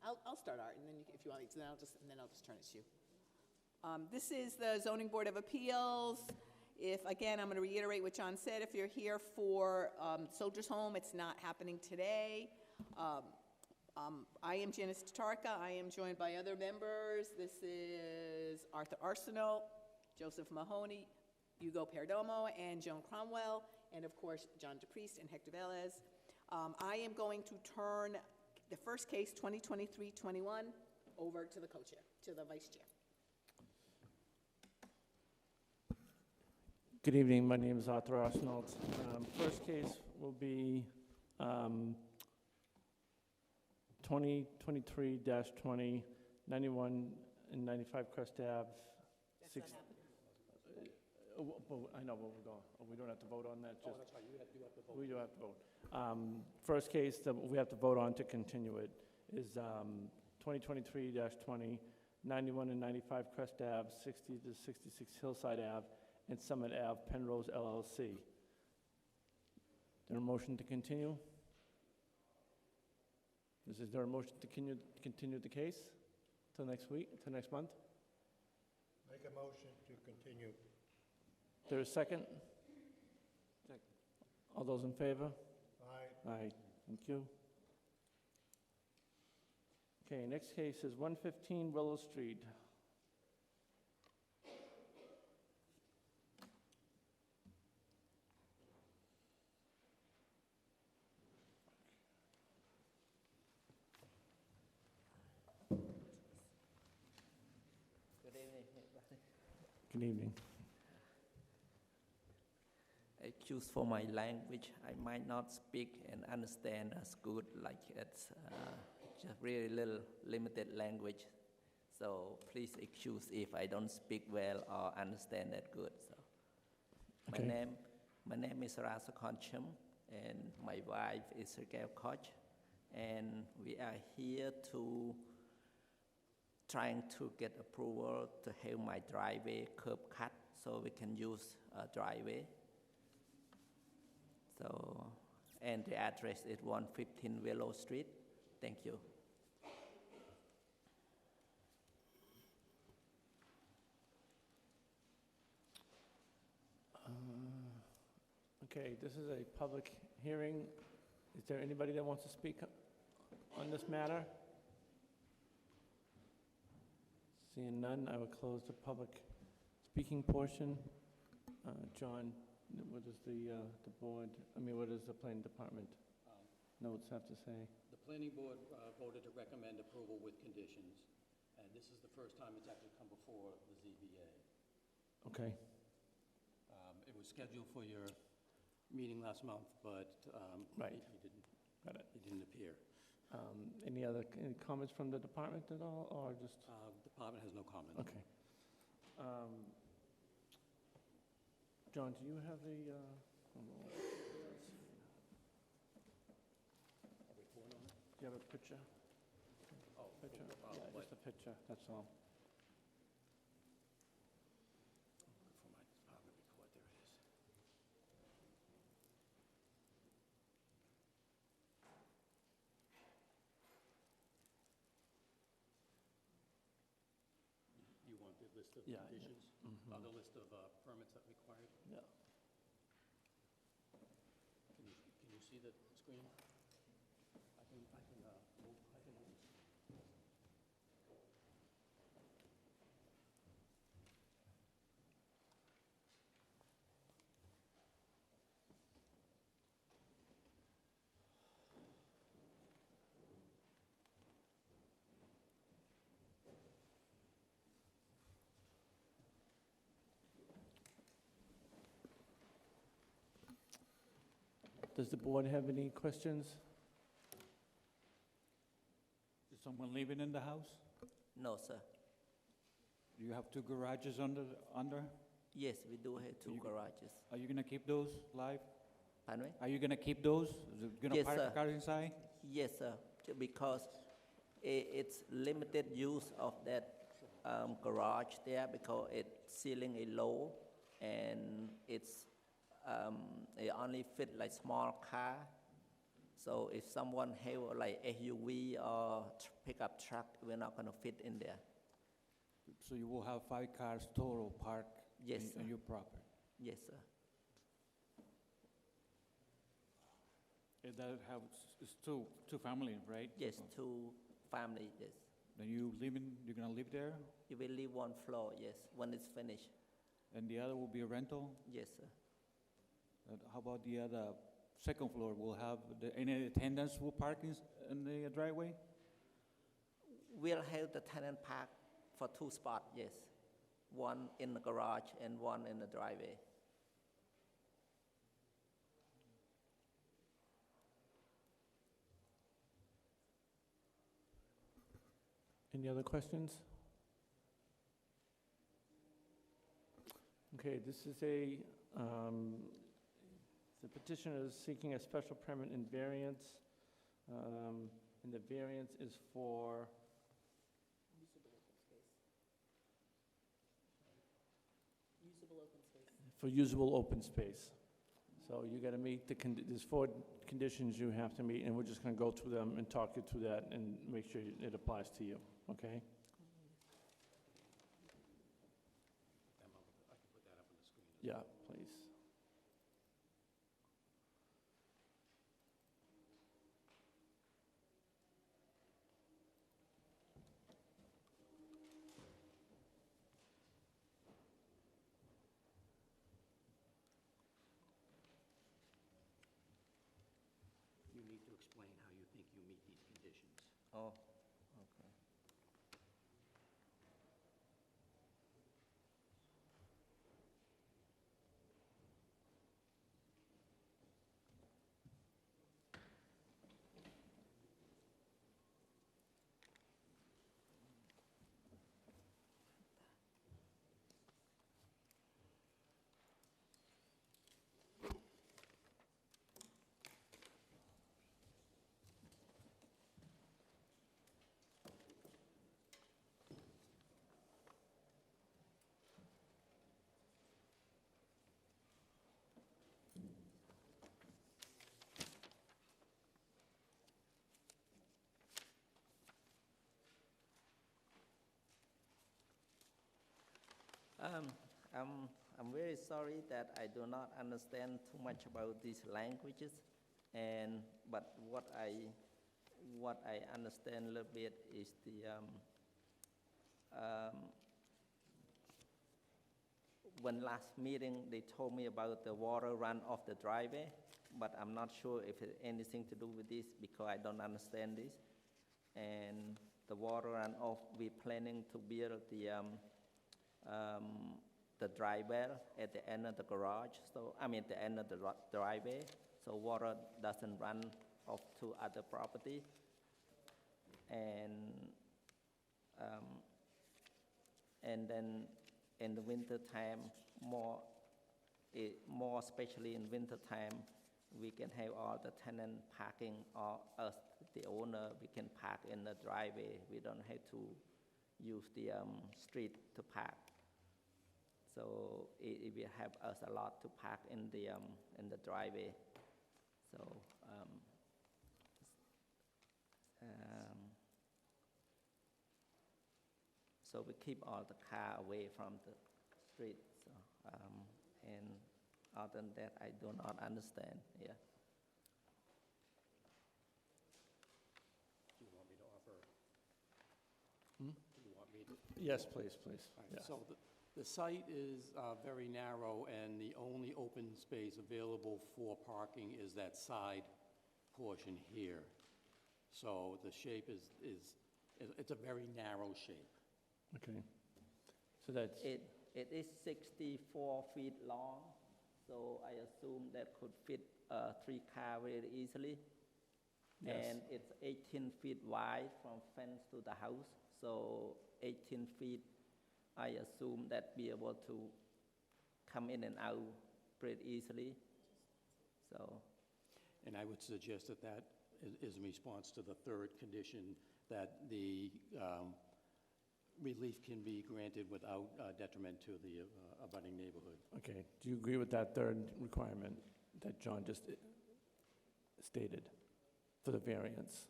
I'll start, Art, and then if you want me to, then I'll just turn it to you. This is the Zoning Board of Appeals. Again, I'm going to reiterate what John said. If you're here for Soldiers Home, it's not happening today. I am Janice Tatarka. I am joined by other members. This is Arthur Arsenault, Joseph Mahoney, Hugo Perdomo, and Joan Cromwell, and of course, John DePriest and Hector Velez. I am going to turn the first case, 2023-21, over to the co-chair, to the vice chair. Good evening. My name is Arthur Arsenault. First case will be 2023-20, 91 and 95 Crest Ave. That's not happening. I know, but we're going. We don't have to vote on that. Oh, that's right. You have to vote. We do have to vote. First case that we have to vote on to continue it is 2023-20, 91 and 95 Crest Ave, 60 to 66 Hillside Ave, and Summit Ave, Penrose LLC. There a motion to continue? Is there a motion to continue the case till next week, till next month? Make a motion to continue. There a second? Second. All those in favor? Aye. Aye. Thank you. Okay, next case is 115 Willow Street. Good evening. Excuse for my language. I might not speak and understand as good, like it's just really little limited language. So please excuse if I don't speak well or understand that good. So Okay. my name is Rasa Koncham, and my wife is Raquel Koch, and we are here to trying to get approval to have my driveway curb cut so we can use a driveway. So, and the address is 115 Willow Street. Thank you. Okay, this is a public hearing. Is there anybody that wants to speak on this matter? Seeing none, I will close the public speaking portion. John, what does the board, what does the planning department notes have to say? The planning board voted to recommend approval with conditions, and this is the first time it's actually come before the ZBA. Okay. It was scheduled for your meeting last month, but Right. Got it. he didn't appear. Any comments from the department at all, or just? Department has no comment. Okay. John, do you have the, do you have a picture? Oh, Picture? Yeah, what? just a picture, that's all. For my department report, there it is. You want the list of Yeah, conditions? Mhm. The list of permits that required? Yeah. Can you see the screen? I can move. Does the board have any questions? Is someone living in the house? No, sir. Do you have two garages under? Yes, we do have two You- garages. Are you gonna keep those live? Pardon me? Are you gonna keep those? Is it gonna Yes, park sir. the car inside? Yes, sir, because it's limited use of that garage there because its ceiling is low and it only fit like small car. So if someone have like SUV or pickup truck, we're not gonna fit in there. So you will have 5 cars total parked Yes, on sir. your property? Yes, sir. And that house is two family, right? Yes, 2 family, yes. Then you're gonna live there? You will leave 1 floor, yes, when it's finished. And the other will be a rental? Yes, sir. And how about the other second floor? Will have any attendants will park in the driveway? We'll have the tenant park for 2 spots, yes. 1 in the garage and 1 in the driveway. Any other questions? Okay, this is the petitioner is seeking a special permit in variance, and the variance is for, for usable open space. So you gotta meet there's 4 conditions you have to meet, and we're just gonna go through them and talk you through that and make sure it applies to you, okay? I can put that up on the screen. Yeah, please. You need to explain how you think you meet these conditions. Oh, okay. I'm very sorry that I do not understand too much about these languages, but what I understand a little bit is when last meeting they told me about the water run off the driveway, but I'm not sure if it's anything to do with this because I don't understand this. And the water run off, we're planning to build the dry well at the end of the garage, the end of the driveway, so water doesn't run off to other property. And then in the winter time, more especially in winter time, we can have all the tenant parking, or us, the owner, we can park in the driveway. We don't have to use the street to park. So it will help us a lot to park in the driveway. So we keep all the car away from the street. So, and other than that, I do not understand. Yeah. Do you want me to offer? Hmm? Do you want me to? Yes, please, please. All right, Yeah. so the site is very narrow, and the only open space available for parking is that side portion here. So the shape it's a very narrow shape. Okay. So that's, It is 64 feet long, so I assume that could fit 3 cars very easily. yes. And it's 18 feet wide from fence to the house, so 18 feet, I assume that be able to come in and out pretty easily. So, And I would suggest that is in response to the 3rd condition, that the relief can be granted without detriment to the abutting neighborhood. Okay. Do you agree with that 3rd requirement that John just stated? for the variance?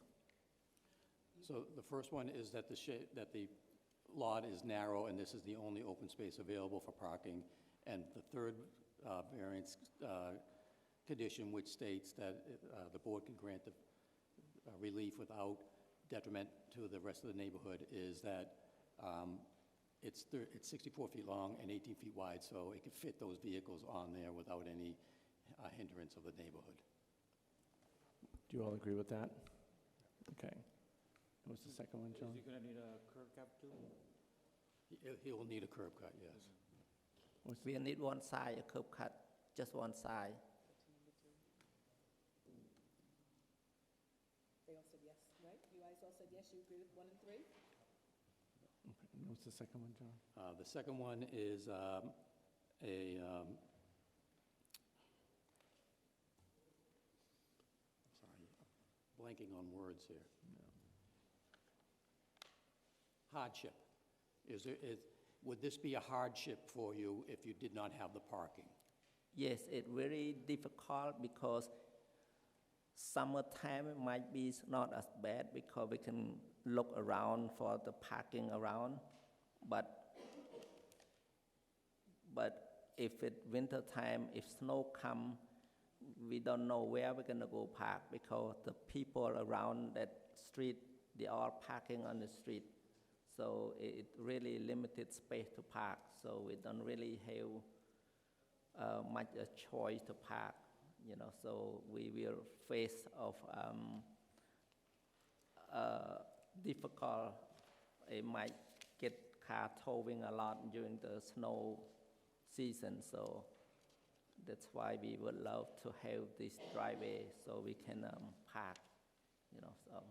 So the first one is that that the lot is narrow, and this is the only open space available for parking. And the third variance condition, which states that the board can grant the relief without detriment to the rest of the neighborhood, is that it's 64 feet long and 18 feet wide, so it can fit those vehicles on there without any hindrance of the neighborhood. Do you all agree with that? Okay. What's the second one, John? Is he gonna need a curb cut too? He will need a curb cut, yes. We need one side, a curb cut, just one side. They all said yes, right? You guys all said yes, you agree with 1 and 3? Okay. What's the second one, John? The second one is sorry, blanking on words here. Hardship. Would this be a hardship for you if you did not have the parking? Yes, it's very difficult because summertime might be not as bad because we can look around for the parking around. But if it's winter time, if snow come, we don't know where we're gonna go park because the people around that street, they are parking on the street. So it really limited space to park. So we don't really have much a choice to park, you know. So we will face of difficult. It might get car towing a lot during the snow season. So that's why we would love to have this driveway so we can park, you know. So.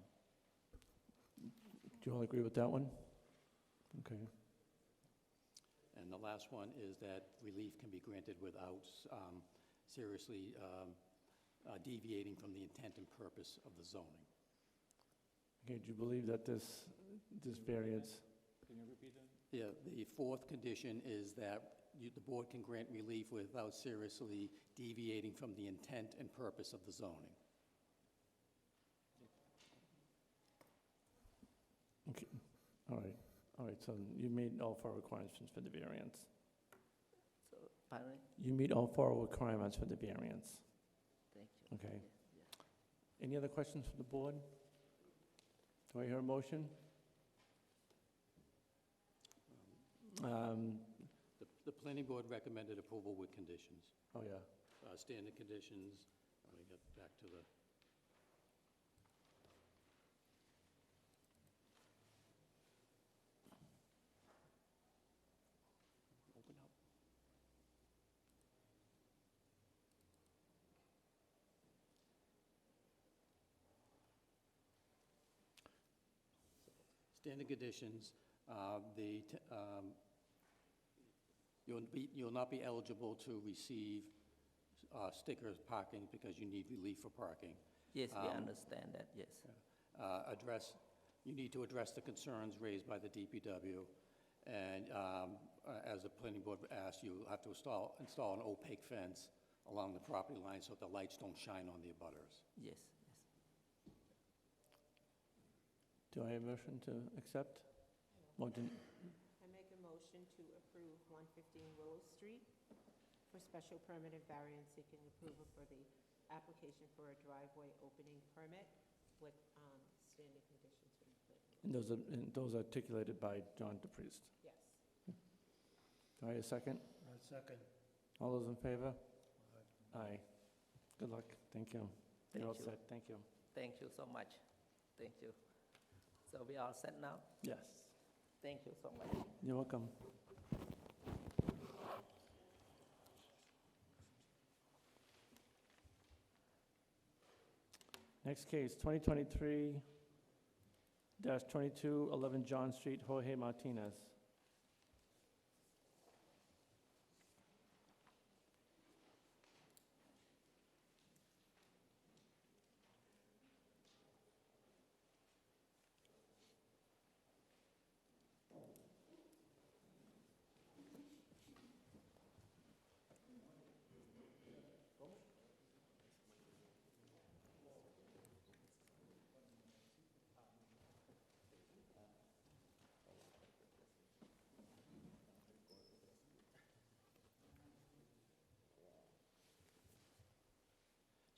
Do you all agree with that one? Okay. And the last one is that relief can be granted without seriously deviating from the intent and purpose of the zoning. Okay, do you believe that this variance, Can you repeat that? Yeah, the fourth condition is that the board can grant relief without seriously deviating from the intent and purpose of the zoning. okay, all right, so you meet all 4 requirements for the variance. So, pardon me? You meet all 4 requirements for the variance. Thank you. Okay. Yeah. Any other questions from the board? Do I hear a motion? The planning board recommended approval with conditions, Oh, yeah. standard conditions. Let me get back to the. Open up. Standard conditions, you'll not be eligible to receive sticker parking because you need relief for parking. Yes, we understand that, yes. You need to address the concerns raised by the DPW, and as the planning board asked, you'll have to install an opaque fence along the property line so the lights don't shine on the abutters. Yes, yes. Do I have a motion to accept? Motion, I make a motion to approve 115 Willow Street for special permit and variance seeking approval for the application for a driveway opening permit with standard conditions for the planning. and those articulated by John DePriest. Yes. Do I have a second? Second. All those in favor? Aye. Good luck. Thank you. Thank You're all you. set. Thank you. Thank you so much. Thank you. So we all set now? Yes. Thank you so much. You're welcome. Next case, 2023-22, 11 John Street, Jorge Martinez.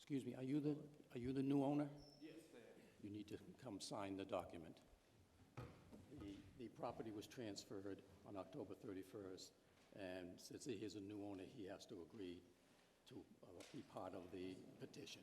Excuse me, are you the new owner? Yes, I am. You need to come sign the document. The property was transferred on October 31st, and since he is a new owner, he has to agree to be part of the petition.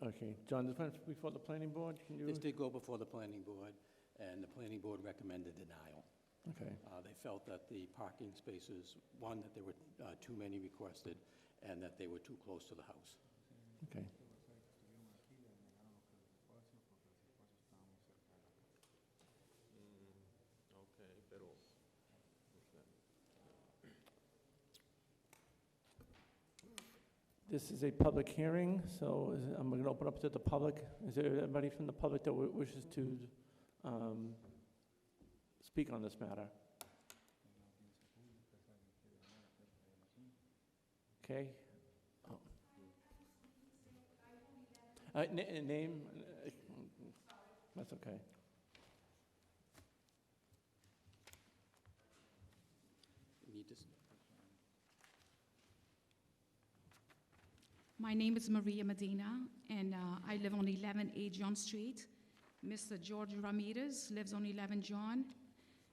Okay, John, this went before the planning board, can you? This did go before the planning board, and the planning board recommended denial. Okay, They felt that the parking spaces, one, that there were too many requested, and that they were too close to the house. okay. This is a public hearing, so I'm going to open up to the public. Is there anybody from the public that wishes to speak on this matter? Okay. Oh. Name? That's okay. You need to My name is Maria Medina, and I live on 11A John Street. Mr. George Ramirez lives on 11 John.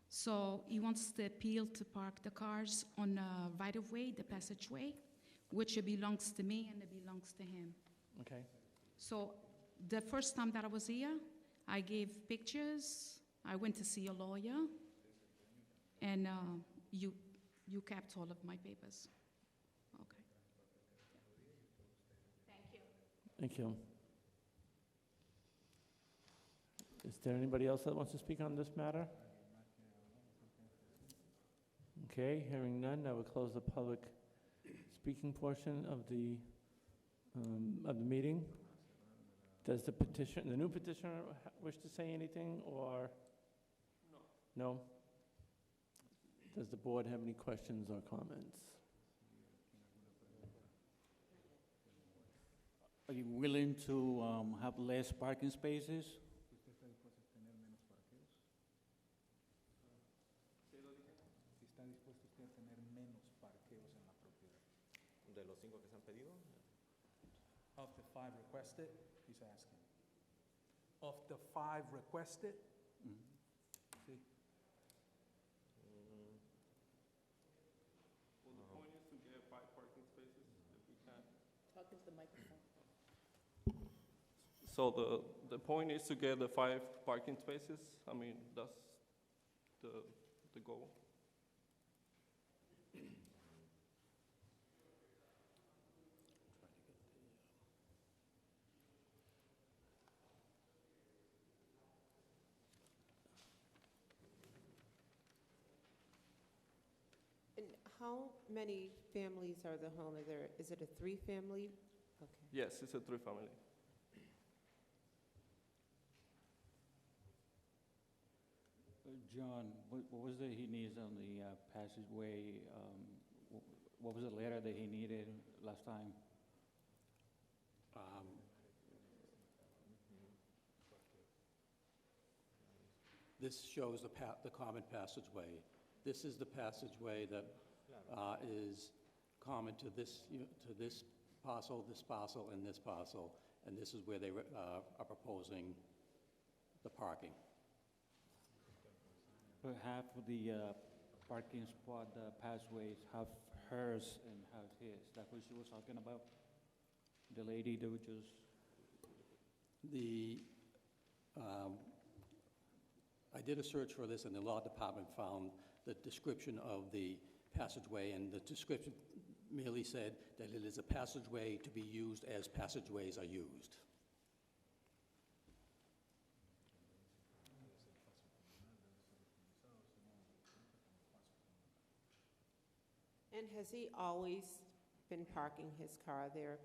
So he wants the appeal to park the cars on right-of-way, the passageway, which belongs to me and it belongs to him. Okay. So the first time that I was here, I gave pictures. I went to see a lawyer, and you kept all of my papers. Okay. Thank you. Thank you. Is there anybody else that wants to speak on this matter? Okay, hearing none, I will close the public speaking portion of the meeting. Does the new petitioner wish to say anything, or? No. No? Does the board have any questions or comments? Are you willing to have less parking spaces? Of the 5 requested, he's asking. Of the 5 requested, see, Well, the point is to get 5 parking spaces if we can. Talk into the microphone. So the point is to get the 5 parking spaces. I mean, that's the goal. And how many families are the home? Is it a 3-family? Okay. Yes, it's a 3-family. John, what was it he needs on the passageway? What was the letter that he needed last time? This shows the common passageway. This is the passageway that is common to this, to this parcel, and this parcel, and this is where they are proposing the parking. But half of the parking spot, the pathways, have hers and have his. That's what she was talking about? The lady that was just... I did a search for this, and the law department found the description of the passageway, and the description merely said that it is a passageway to be used as passageways are used. And has he always been parking his car there?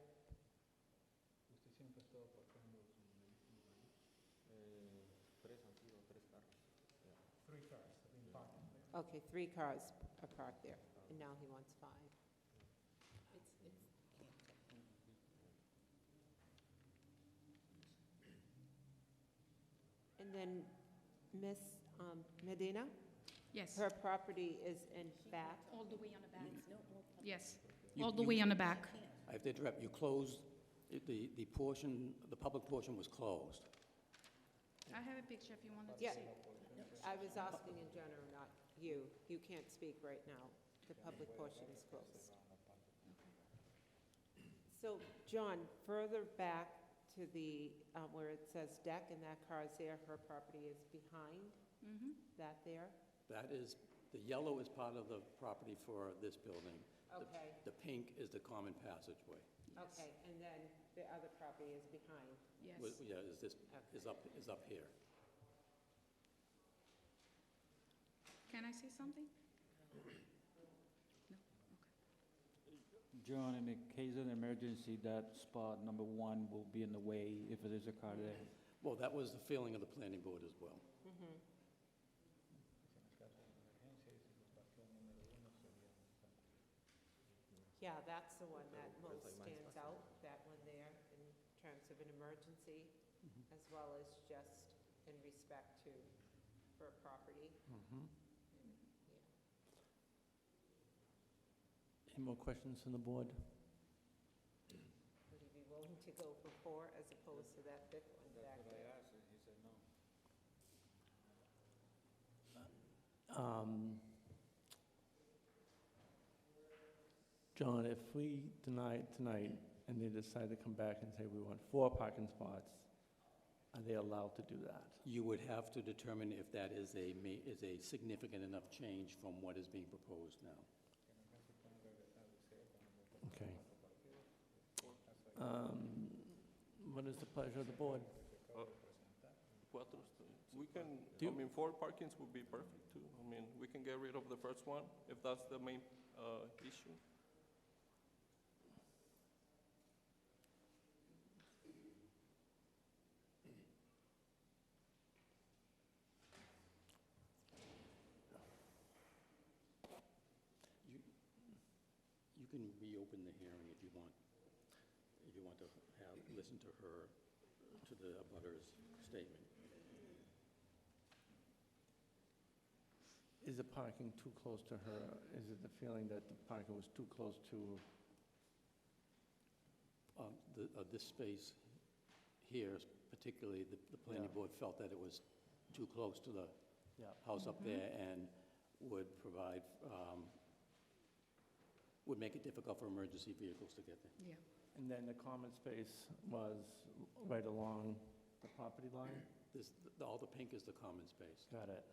Okay, 3 cars are parked there, and now he wants 5. And then, Miss Medina, Yes, her property is in back. all the way on the back. Yes, all the way on the back. I have to interrupt. You closed, the portion, the public portion was closed. I have a picture if you wanted to Yeah. see. I was asking in general, not you. You can't speak right now. The public portion is closed. So, John, further back to the, where it says deck and that car is there, her property is behind Mhm. that there? That is, the yellow is part of the property for this building. Okay, The pink is the common passageway. okay, and then the other property is behind. Yes. Yeah, Okay. is up here. Can I say something? John, in the case of an emergency, that spot number 1 will be in the way if there is a car there. Well, that was the feeling of the planning board as well. Mhm. Yeah, that's the one that most stands out, that one there, in terms of an emergency, as well as just in respect to her property. Any more questions from the board? Would you be willing to go for 4 as opposed to that 5th one back there? John, if we deny it tonight and they decide to come back and say we want 4 parking spots, are they allowed to do that? You would have to determine if that is a significant enough change from what is being proposed now. Okay. What is the pleasure of the board? We can, Do you- 4 parkings would be perfect too. I mean, we can get rid of the first one if that's the main issue. You can reopen the hearing if you want to listen to her, to the abutters statement. Is the parking too close to her? Is it the feeling that the parking was too close to? This space here, particularly, the planning Yeah. board felt that it was too close to the Yeah. house up there and would provide, would make it difficult for emergency vehicles to get there. Yeah. And then the common space was right along the property line? All the pink is the common space. Got it.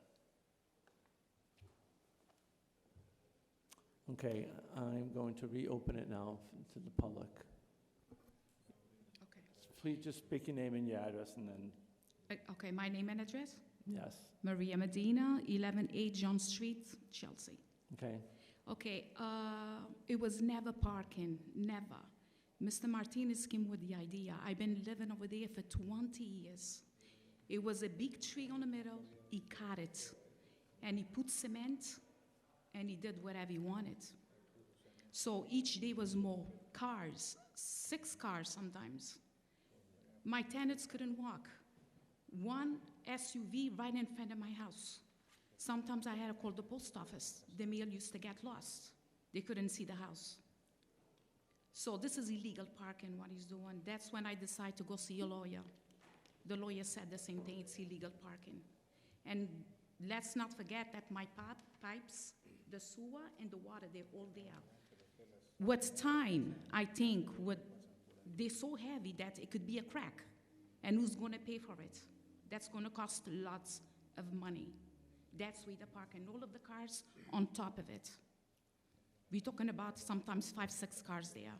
Okay, I'm going to reopen it now to the public. Okay. Please just speak your name and your address and then, Okay, my name and address? yes, Maria Medina, 11A John Street, Chelsea. okay? Okay, it was never parking, never. Mr. Martinez came with the idea. I've been living over there for 20 years. It was a big tree on the middle. He cut it, and he put cement, and he did whatever he wanted. So each day was more cars, 6 cars sometimes. My tenants couldn't walk. One SUV right in front of my house. Sometimes I had to call the post office. The mail used to get lost. They couldn't see the house. So this is illegal parking, what he's doing. That's when I decided to go see a lawyer. The lawyer said the same thing, it's illegal parking. And let's not forget that my pipes, the sewer and the water, they're all there. With time, I think, they're so heavy that it could be a crack. And who's gonna pay for it? That's gonna cost lots of money. That's where the parking, all of the cars on top of it. We're talking about sometimes 5, 6 cars there.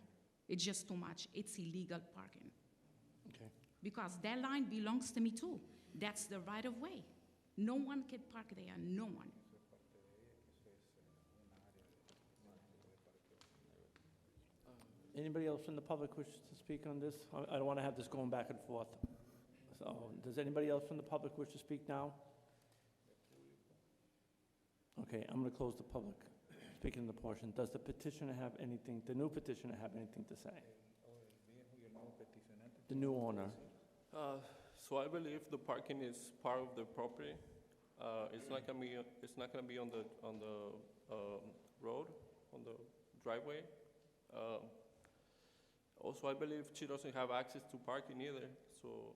It's just too much. It's illegal parking. Okay. Because that line belongs to me too. That's the right of way. No one can park there, no one. Anybody else from the public wish to speak on this? I don't want to have this going back and forth. So, does anybody else from the public wish to speak now? Okay, I'm going to close the public speaking the portion. Does the petitioner have anything, the new petitioner have anything to say? The new owner. So I believe the parking is part of the property. It's not gonna be on the road, on the driveway. Also, I believe she doesn't have access to parking either, so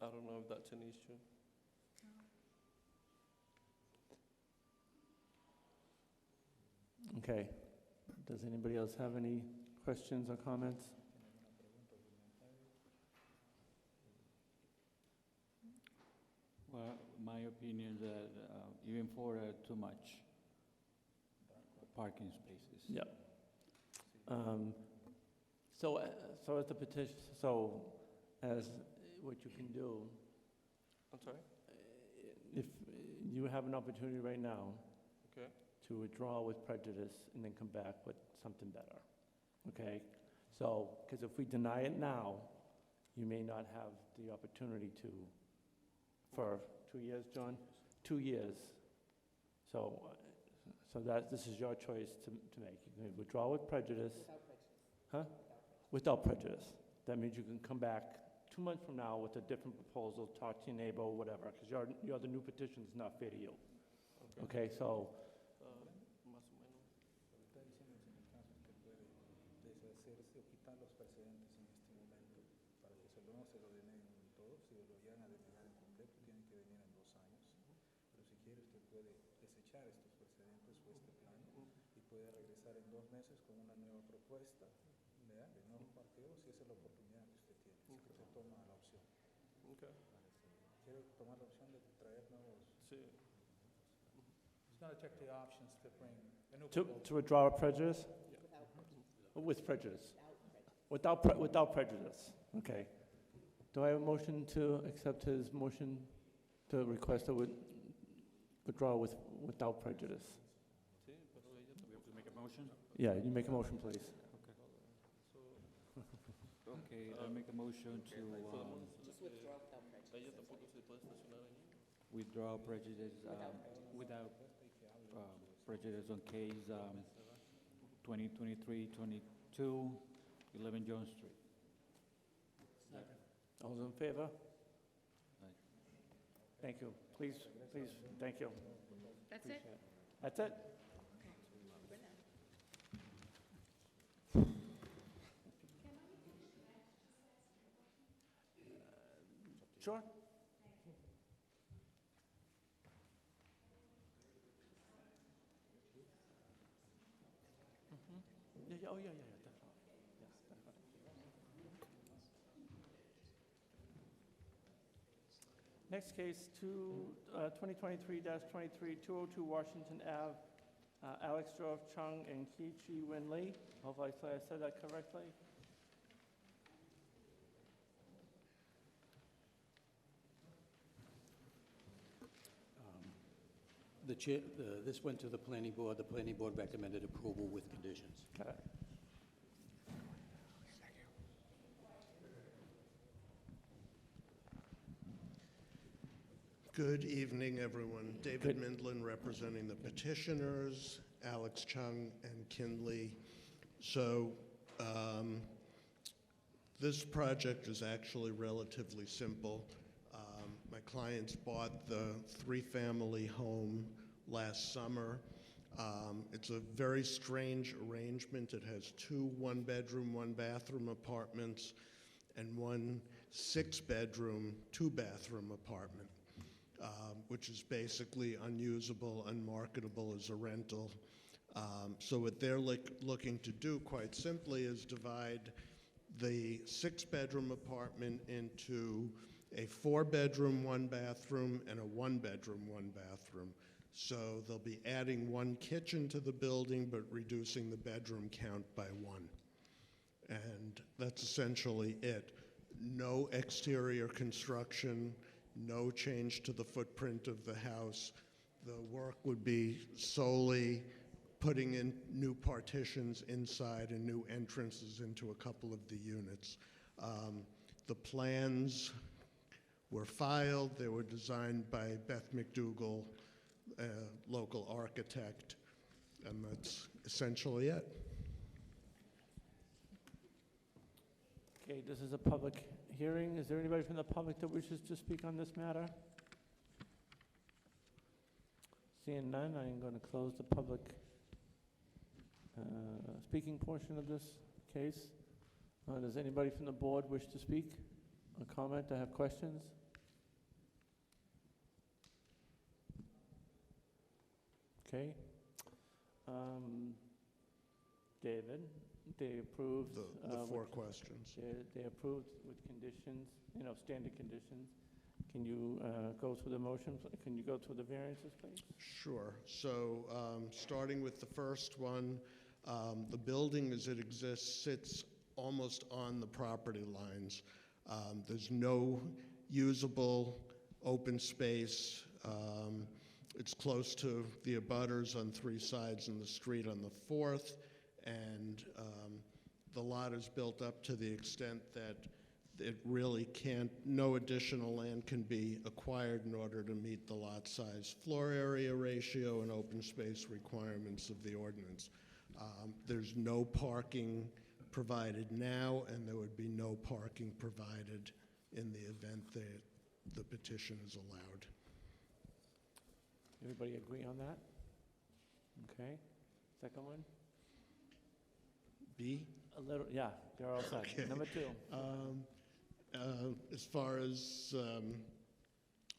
I don't know if that's an issue. Okay. Does anybody else have any questions or comments? Well, my opinion is that even for too much parking spaces. Yeah. So as the petition, so as what you can do, I'm sorry? if you have an opportunity right now Okay. to withdraw with prejudice and then come back with something better, okay? So, because if we deny it now, you may not have the opportunity to, for 2 years, John? 2 years. So this is your choice to make. You can withdraw with prejudice. Without prejudice. Huh? Without prejudice. That means you can come back 2 months from now with a different proposal, talk to your neighbor or whatever, because your the new petition is not fair to you. Okay, so, Más o menos. Está diciendo el señor Council que puede deshacerse o quitar los precedentes en este momento para que se lo deneguen todo. Si lo llegan a denegar en completo, tienen que venir en 2 años. Pero si quiere, usted puede desechar estos precedentes o este plan y puede regresar en 2 meses con una nueva propuesta, ¿verdad? De nuevo parqueo, si esa es la oportunidad que usted tiene, si usted toma la opción. Okay. ¿Quiere tomar la opción de traer nuevos? Sí. He's going to check the options to bring a new to proposal. withdraw with prejudice? Without prejudice. With prejudice. Without prejudice. Without prejudice, okay. Do I have a motion to accept his motion to request a withdrawal without prejudice? Sí, pero ella We have to make a motion? Yeah, you make a motion, please. Okay, I make a motion to Just withdraw without prejudice. ella tampoco se puede estacionar ahí. withdraw prejudice, without prejudice on case 2023-22, 11 John Street. All those in favor? Aye. Thank you. Please, thank you. That's it? That's it? Sure. Yeah, oh, yeah, definitely. Yes, definitely. Next case, 2023-23, 202 Washington Ave, Alex Jove Chung and Ki Chi Wen Lee. Hopefully I said that correctly. This went to the planning board. The planning board recommended approval with conditions. Got it. Good evening, everyone. David Mindlin representing the petitioners, Alex Chung and Kinley. So this project is actually relatively simple. My clients bought the three-family home last summer. It's a very strange arrangement. It has two one-bedroom, one-bathroom apartments and one six-bedroom, two-bathroom apartment, which is basically unusable, unmarketable as a rental. So what they're looking to do, quite simply, is divide the six-bedroom apartment into a four-bedroom, one-bathroom, and a one-bedroom, one-bathroom. So they'll be adding one kitchen to the building, but reducing the bedroom count by one. And that's essentially it. No exterior construction, no change to the footprint of the house. The work would be solely putting in new partitions inside and new entrances into a couple of the units. The plans were filed. They were designed by Beth McDougall, a local architect, and that's essentially it. Okay, this is a public hearing. Is there anybody from the public that wishes to speak on this matter? Seeing none, I am going to close the public speaking portion of this case. Does anybody from the board wish to speak or comment or have questions? Okay. David, they approved. The four questions. They approved with conditions, standard conditions. Can you go through the motions? Can you go through the variances, please? Sure. So starting with the first one, the building as it exists sits almost on the property lines. There's no usable open space. It's close to the abutters on three sides and the street on the fourth, and the lot is built up to the extent that it really can't, no additional land can be acquired in order to meet the lot size, floor area ratio, and open space requirements of the ordinance. There's no parking provided now, and there would be no parking provided in the event that the petition is allowed. Everybody agree on that? Okay. Second one? B? A little, yeah, they're all set. Okay. Number two. As far as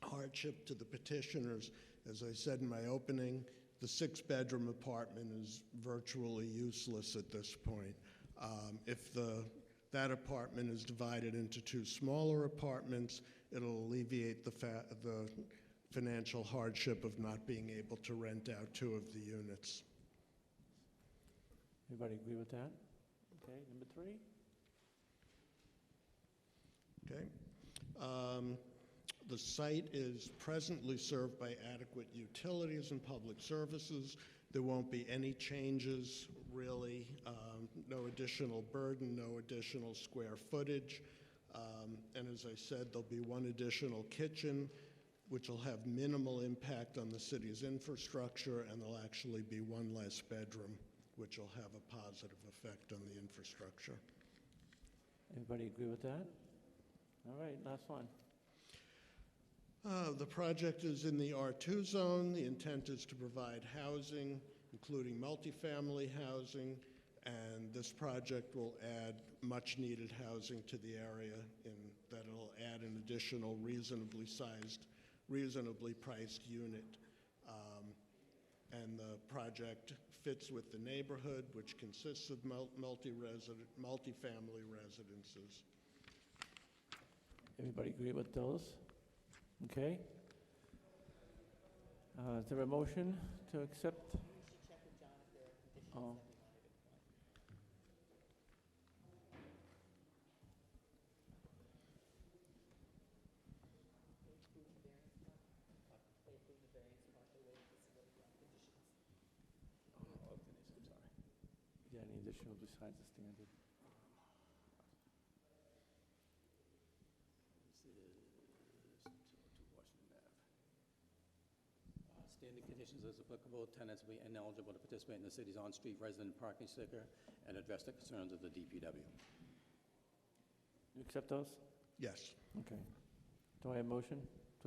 hardship to the petitioners, as I said in my opening, the six-bedroom apartment is virtually useless at this point. If that apartment is divided into two smaller apartments, it'll alleviate the financial hardship of not being able to rent out two of the units. Everybody agree with that? Okay, number three? Okay. The site is presently served by adequate utilities and public services. There won't be any changes, really. No additional burden, no additional square footage. And as I said, there'll be one additional kitchen, which will have minimal impact on the city's infrastructure, and there'll actually be one less bedroom, which will have a positive effect on the infrastructure. Everybody agree with that? All right, last one. The project is in the R2 zone. The intent is to provide housing, including multifamily housing, and this project will add much-needed housing to the area in that it'll add an additional reasonably priced unit. And the project fits with the neighborhood, which consists of multifamily residences. Everybody agree with those? Okay. Is there a motion to accept? You should check with John if there are conditions Oh. that we wanted to apply. They approve the variance part, they waive the conditions. Yeah, any additional besides the standard? Standard conditions as applicable, tenants will be ineligible to participate in the city's on-street resident parking sticker and address the concerns of the DPW. You accept those? Yes. Okay. Do I have a motion to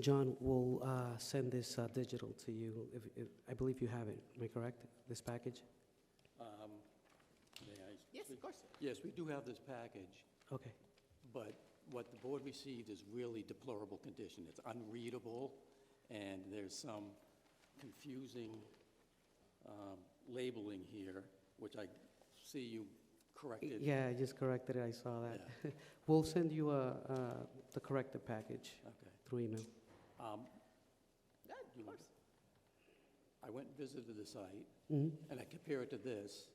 John will send this digital to you. I believe you have it. Am I correct? This package? May I Yes, of course. Yes, we do have this package, Okay. but what the board received is really deplorable condition. It's unreadable, and there's some confusing labeling here, which I see you corrected. Yeah, I just corrected it. I saw that. We'll send you the corrected package Okay. through email. Good, of course. I went and visited the site, Mhm. and I compare it to this,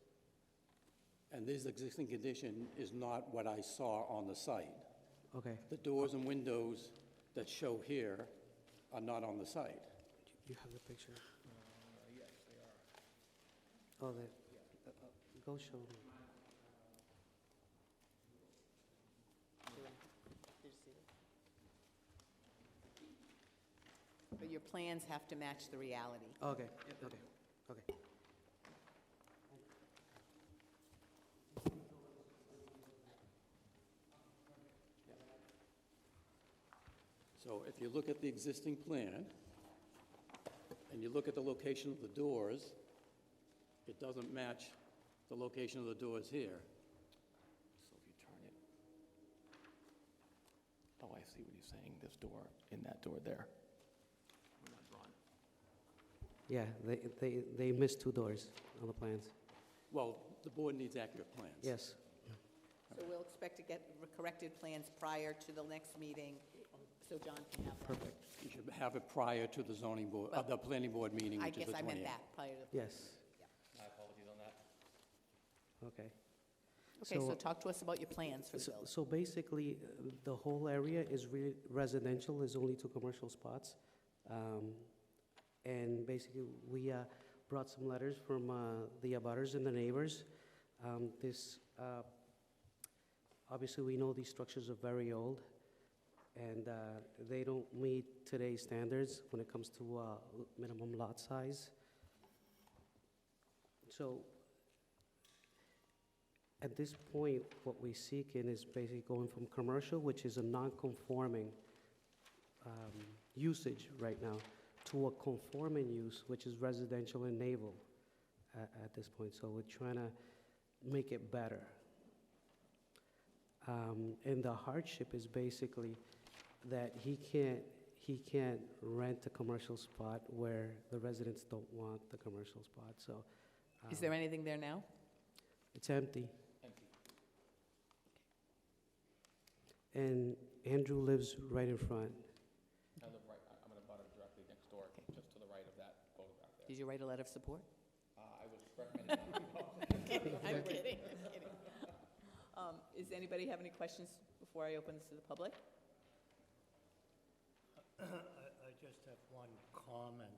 and this existing condition is not what I saw on the site. Okay. The doors and windows that show here are not on the site. You have the picture? Yes, they are. Oh, go show them. But your plans have to match the reality. Okay, okay, okay. So if you look at the existing plan, and you look at the location of the doors, it doesn't match the location of the doors here. So if you turn it, oh, I see what he's saying, this door and that door there. Not drawn. Yeah, they missed 2 doors on the plans. Well, the board needs accurate plans. Yes. So we'll expect to get corrected plans prior to the next meeting, so John can have them. Perfect. You should have it prior to the zoning board, the planning board meeting, I which is guess the 28th. I meant that, prior to. Yes. My apologies on that. Okay. Okay, so talk to us about your plans for the building. So basically, the whole area is residential. There's only 2 commercial spots. And basically, we brought some letters from the abutters and the neighbors. Obviously, we know these structures are very old, and they don't meet today's standards when it comes to minimum lot size. So at this point, what we're seeking is basically going from commercial, which is a non-conforming usage right now, to a conforming use, which is residential and naval at this point. So we're trying to make it better. And the hardship is basically that he can't rent a commercial spot where the residents don't want the commercial spot. So Is there anything there now? it's empty. Empty. And Andrew lives right in front. I live right, I'm in a butter directly next door, just to the right of that photograph there. Did you write a letter of support? I would recommend it. I'm kidding, I'm kidding, I'm kidding. Does anybody have any questions before I open this to the public? I just have one comment.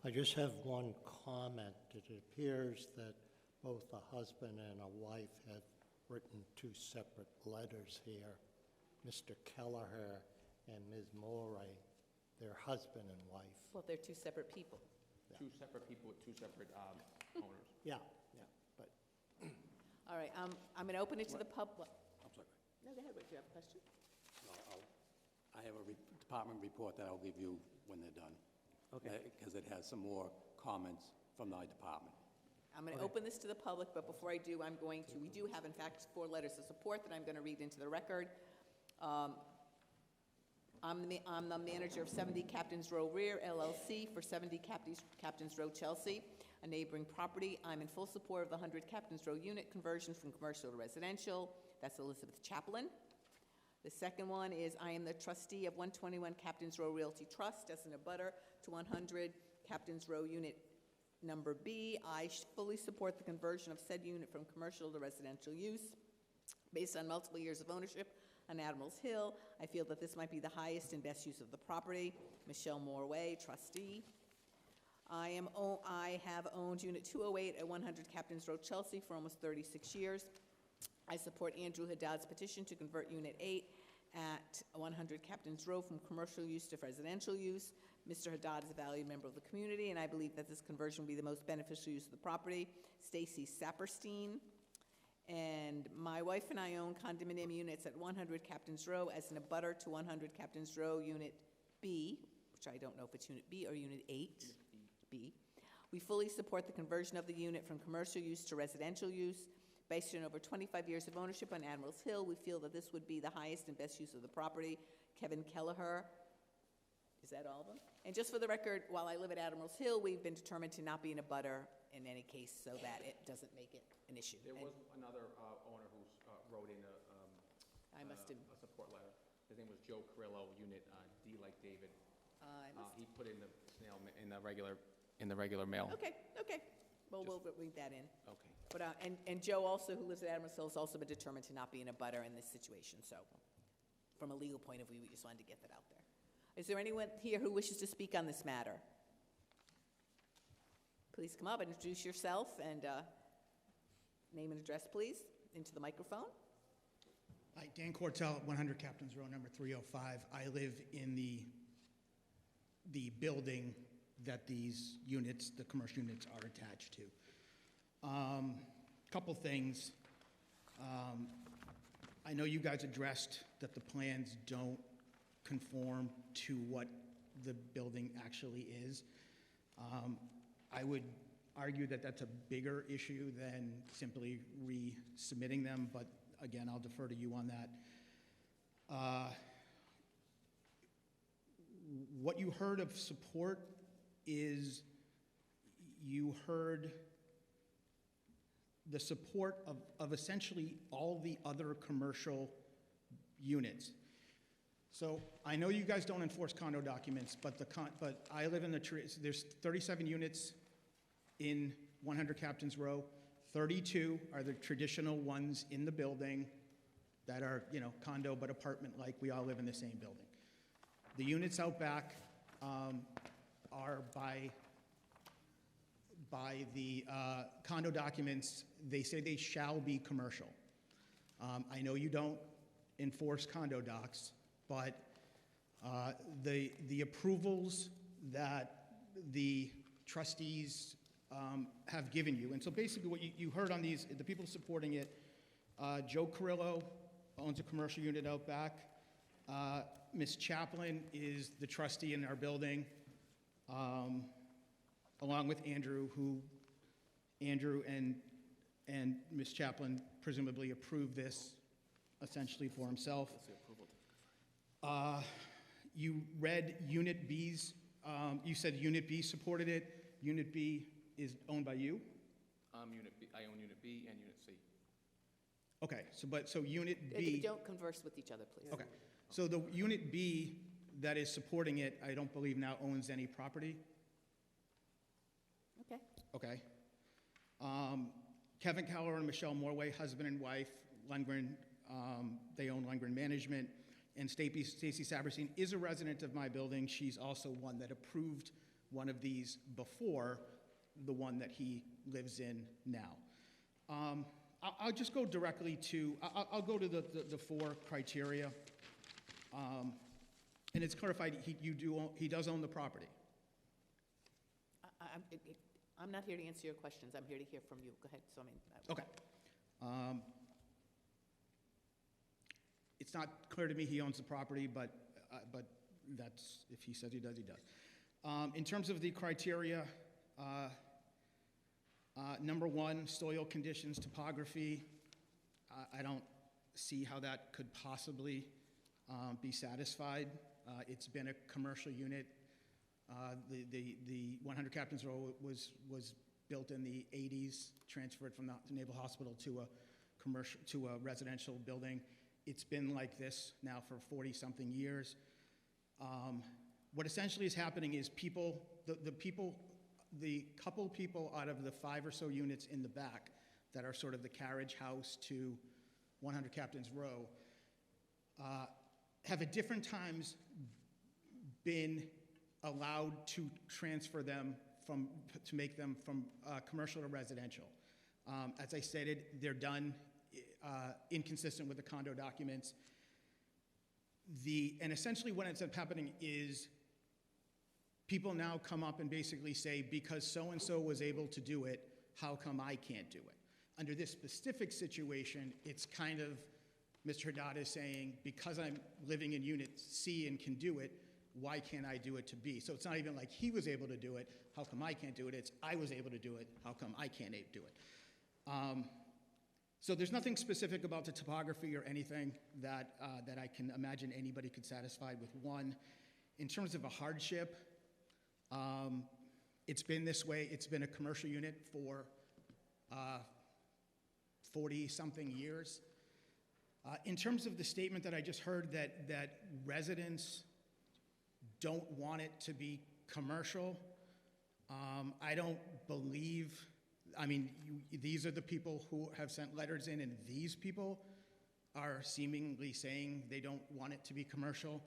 I just have one comment. It appears that both a husband and a wife have written 2 separate letters here. Mr. Kelleher and Ms. Morey, they're husband and wife. Well, they're 2 separate people. 2 separate people with 2 separate owners. Yeah, but All right, I'm going to open it to the public. I'm sorry. No, go ahead, Rick, do you have a question? No, I have a department report that I'll give you when they're done. Okay. Because it has some more comments from my department. I'm going to open this to the public, but before I do, we do have, in fact, 4 letters of support that I'm going to read into the record. I'm the manager of 70 Captain's Row Rear LLC for 70 Captain's Row, Chelsea, a neighboring property. I'm in full support of the 100 Captain's Row unit conversion from commercial to residential. That's Elizabeth Chaplin. The second one is I am the trustee of 121 Captain's Row Realty Trust as an abutter to 100 Captain's Row Unit Number B. I fully support the conversion of said unit from commercial to residential use. Based on multiple years of ownership on Admirals Hill, I feel that this might be the highest and best use of the property. Michelle Morway, trustee. I have owned Unit 208 at 100 Captain's Row, Chelsea for almost 36 years. I support Andrew Haddad's petition to convert Unit 8 at 100 Captain's Row from commercial use to residential use. Mr. Haddad is a valued member of the community, and I believe that this conversion will be the most beneficial use of the property. Stacy Saperstein. And my wife and I own condominium units at 100 Captain's Row as an abutter to 100 Captain's Row Unit B, which I don't know if it's Unit B or Unit 8. B. We fully support the conversion of the unit from commercial use to residential use. Based on over 25 years of ownership on Admirals Hill, we feel that this would be the highest and best use of the property. Kevin Kelleher. Is that all of them? And just for the record, while I live at Admirals Hill, we've been determined to not be in a butter in any case so that it doesn't make it an issue. There And was another owner who wrote in I must have, a support letter. His name was Joe Carrillo, Unit D like David. He put in the snail in the regular mail. okay. Well, we'll read that in. Okay. But, and Joe also, who lives at Admirals Hill, has also been determined to not be in a butter in this situation. So from a legal point of view, we just wanted to get that out there. Is there anyone here who wishes to speak on this matter? Please come up and introduce yourself and name and address, please, into the microphone. Hi, Dan Cortell at 100 Captain's Row, number 305. I live in the building that these units, the commercial units, are attached to. Couple things. I know you guys addressed that the plans don't conform to what the building actually is. I would argue that that's a bigger issue than simply resubmitting them, but again, I'll defer to you on that. What you heard of support is you heard the support of essentially all the other commercial units. So I know you guys don't enforce condo documents, but I live in there's 37 units in 100 Captain's Row. 32 are the traditional ones in the building that are, condo but apartment-like. We all live in the same building. The units out back are by the condo documents. They say they shall be commercial. I know you don't enforce condo docs, but the approvals that the trustees have given you, and so basically what you heard on these, the people supporting it, Joe Carrillo owns a commercial unit out back. Ms. Chaplin is the trustee in our building, along with Andrew, Andrew and Ms. Chaplin presumably approved this essentially for himself. You read Unit B's, you said Unit B supported it. Unit B is owned by you? Unit B, I own Unit B and Unit C. Okay, so Unit B. Don't converse with each other, please. Okay, so the Unit B that is supporting it, I don't believe now owns any property? Okay. Okay. Kevin Keller and Michelle Morway, husband and wife, Lundgren, they own Lundgren Management, and Stacy Saberstein is a resident of my building. She's also one that approved one of these before the one that he lives in now. I'll just go directly to, I'll go to the four criteria. And it's clarified he does own the property. I'm not here to answer your questions. I'm here to hear from you. Go ahead. So, Okay. It's not clear to me he owns the property, but that's, if he says he does, he does. In terms of the criteria, number one, soil conditions, topography. I don't see how that could possibly be satisfied. It's been a commercial unit. The 100 Captain's Row was built in the 80s, transferred from the Naval Hospital to a residential building. It's been like this now for 40-something years. What essentially is happening is the couple people out of the 5 or so units in the back that are sort of the carriage house to 100 Captain's Row have at different times been allowed to transfer them to make them from commercial to residential. As I stated, they're done inconsistent with the condo documents. And essentially what ends up happening is people now come up and basically say, because so-and-so was able to do it, how come I can't do it? Under this specific situation, it's kind of, Mr. Haddad is saying, because I'm living in Unit C and can do it, why can't I do it to B? So it's not even like he was able to do it, how come I can't do it? It's I was able to do it, how come I can't do it? So there's nothing specific about the topography or anything that I can imagine anybody could satisfy with one. In terms of a hardship, it's been this way. It's been a commercial unit for 40-something years. In terms of the statement that I just heard that residents don't want it to be commercial, I don't believe, I mean, these are the people who have sent letters in, and these people are seemingly saying they don't want it to be commercial.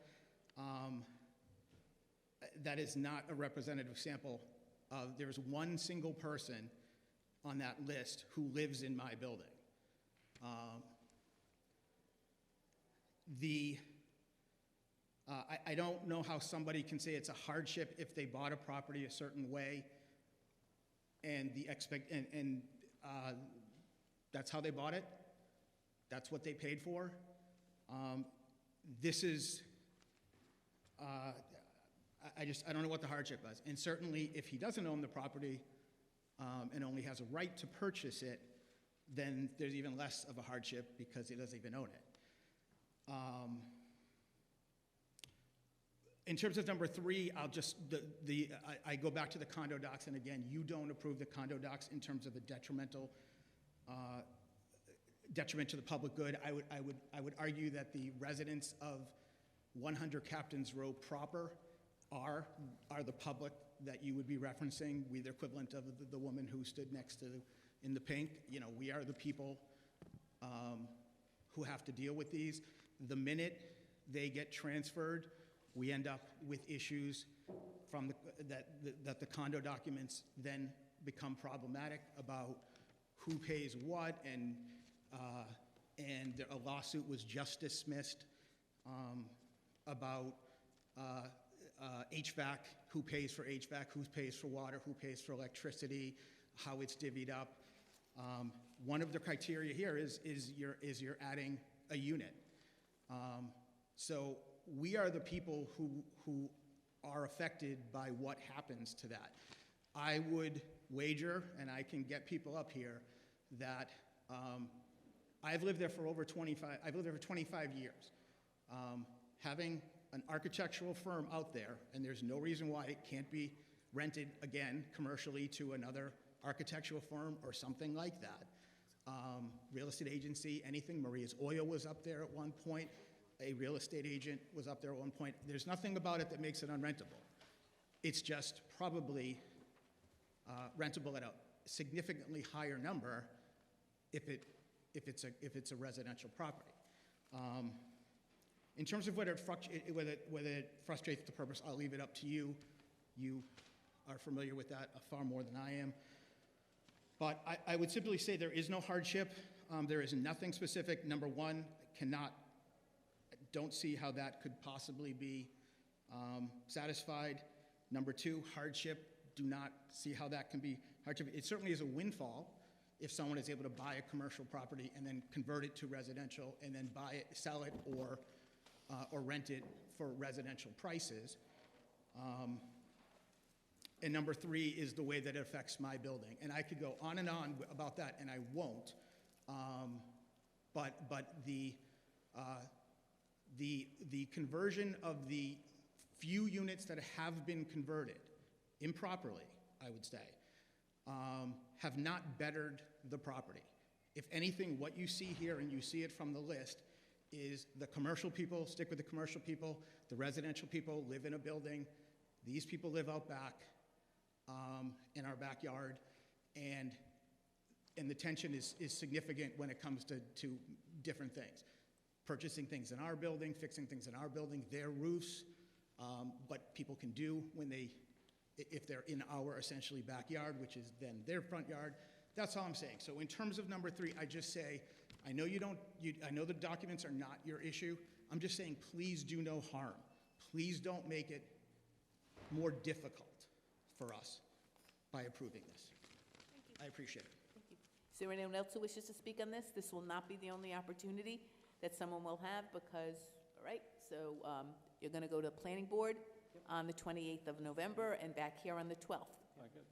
That is not a representative sample. There's one single person on that list who lives in my building. I don't know how somebody can say it's a hardship if they bought a property a certain way and that's how they bought it. That's what they paid for. This is, I don't know what the hardship was. And certainly if he doesn't own the property and only has a right to purchase it, then there's even less of a hardship because he doesn't even own it. In terms of number 3, I'll just, I go back to the condo docs, and again, you don't approve the condo docs in terms of a detriment to the public good. I would argue that the residents of 100 Captain's Row proper are the public that you would be referencing. We're the equivalent of the woman who stood next to in the pink. You know, we are the people who have to deal with these. The minute they get transferred, we end up with issues from that the condo documents then become problematic about who pays what, and a lawsuit was just dismissed about HVAC, who pays for HVAC, who pays for water, who pays for electricity, how it's divvied up. One of the criteria here is you're adding a unit. So we are the people who are affected by what happens to that. I would wager, and I can get people up here, that I've lived there for over 25 years. Having an architectural firm out there, and there's no reason why it can't be rented again commercially to another architectural firm or something like that. Real estate agency, anything. Maria's Oil was up there at one point. A real estate agent was up there at one point. There's nothing about it that makes it unrentable. It's just probably rentable at a significantly higher number if it's a residential property. In terms of whether it frustrates the purpose, I'll leave it up to you. You are familiar with that far more than I am. But I would simply say there is no hardship. There is nothing specific. Number 1, don't see how that could possibly be satisfied. Number 2, hardship, do not see how that can be hardship. It certainly is a windfall if someone is able to buy a commercial property and then convert it to residential and then buy it, sell it, or rent it for residential prices. And number 3 is the way that it affects my building. And I could go on and on about that, and I won't. But the conversion of the few units that have been converted improperly, I would say, have not bettered the property. If anything, what you see here, and you see it from the list, is the commercial people stick with the commercial people, the residential people live in a building, these people live out back in our backyard, and the tension is significant when it comes to different things. Purchasing things in our building, fixing things in our building, their roofs, what people can do if they're in our essentially backyard, which is then their front yard. That's all I'm saying. So in terms of number 3, I just say, I know I know the documents are not your issue. I'm just saying, please do no harm. Please don't make it more difficult for us by approving this. Thank you. I appreciate it. Thank you. there anyone else who wishes to speak on this? This will not be the only opportunity that someone will have because, all right, so you're going to go to planning board on the 28th of November and back here on the 12th. I got.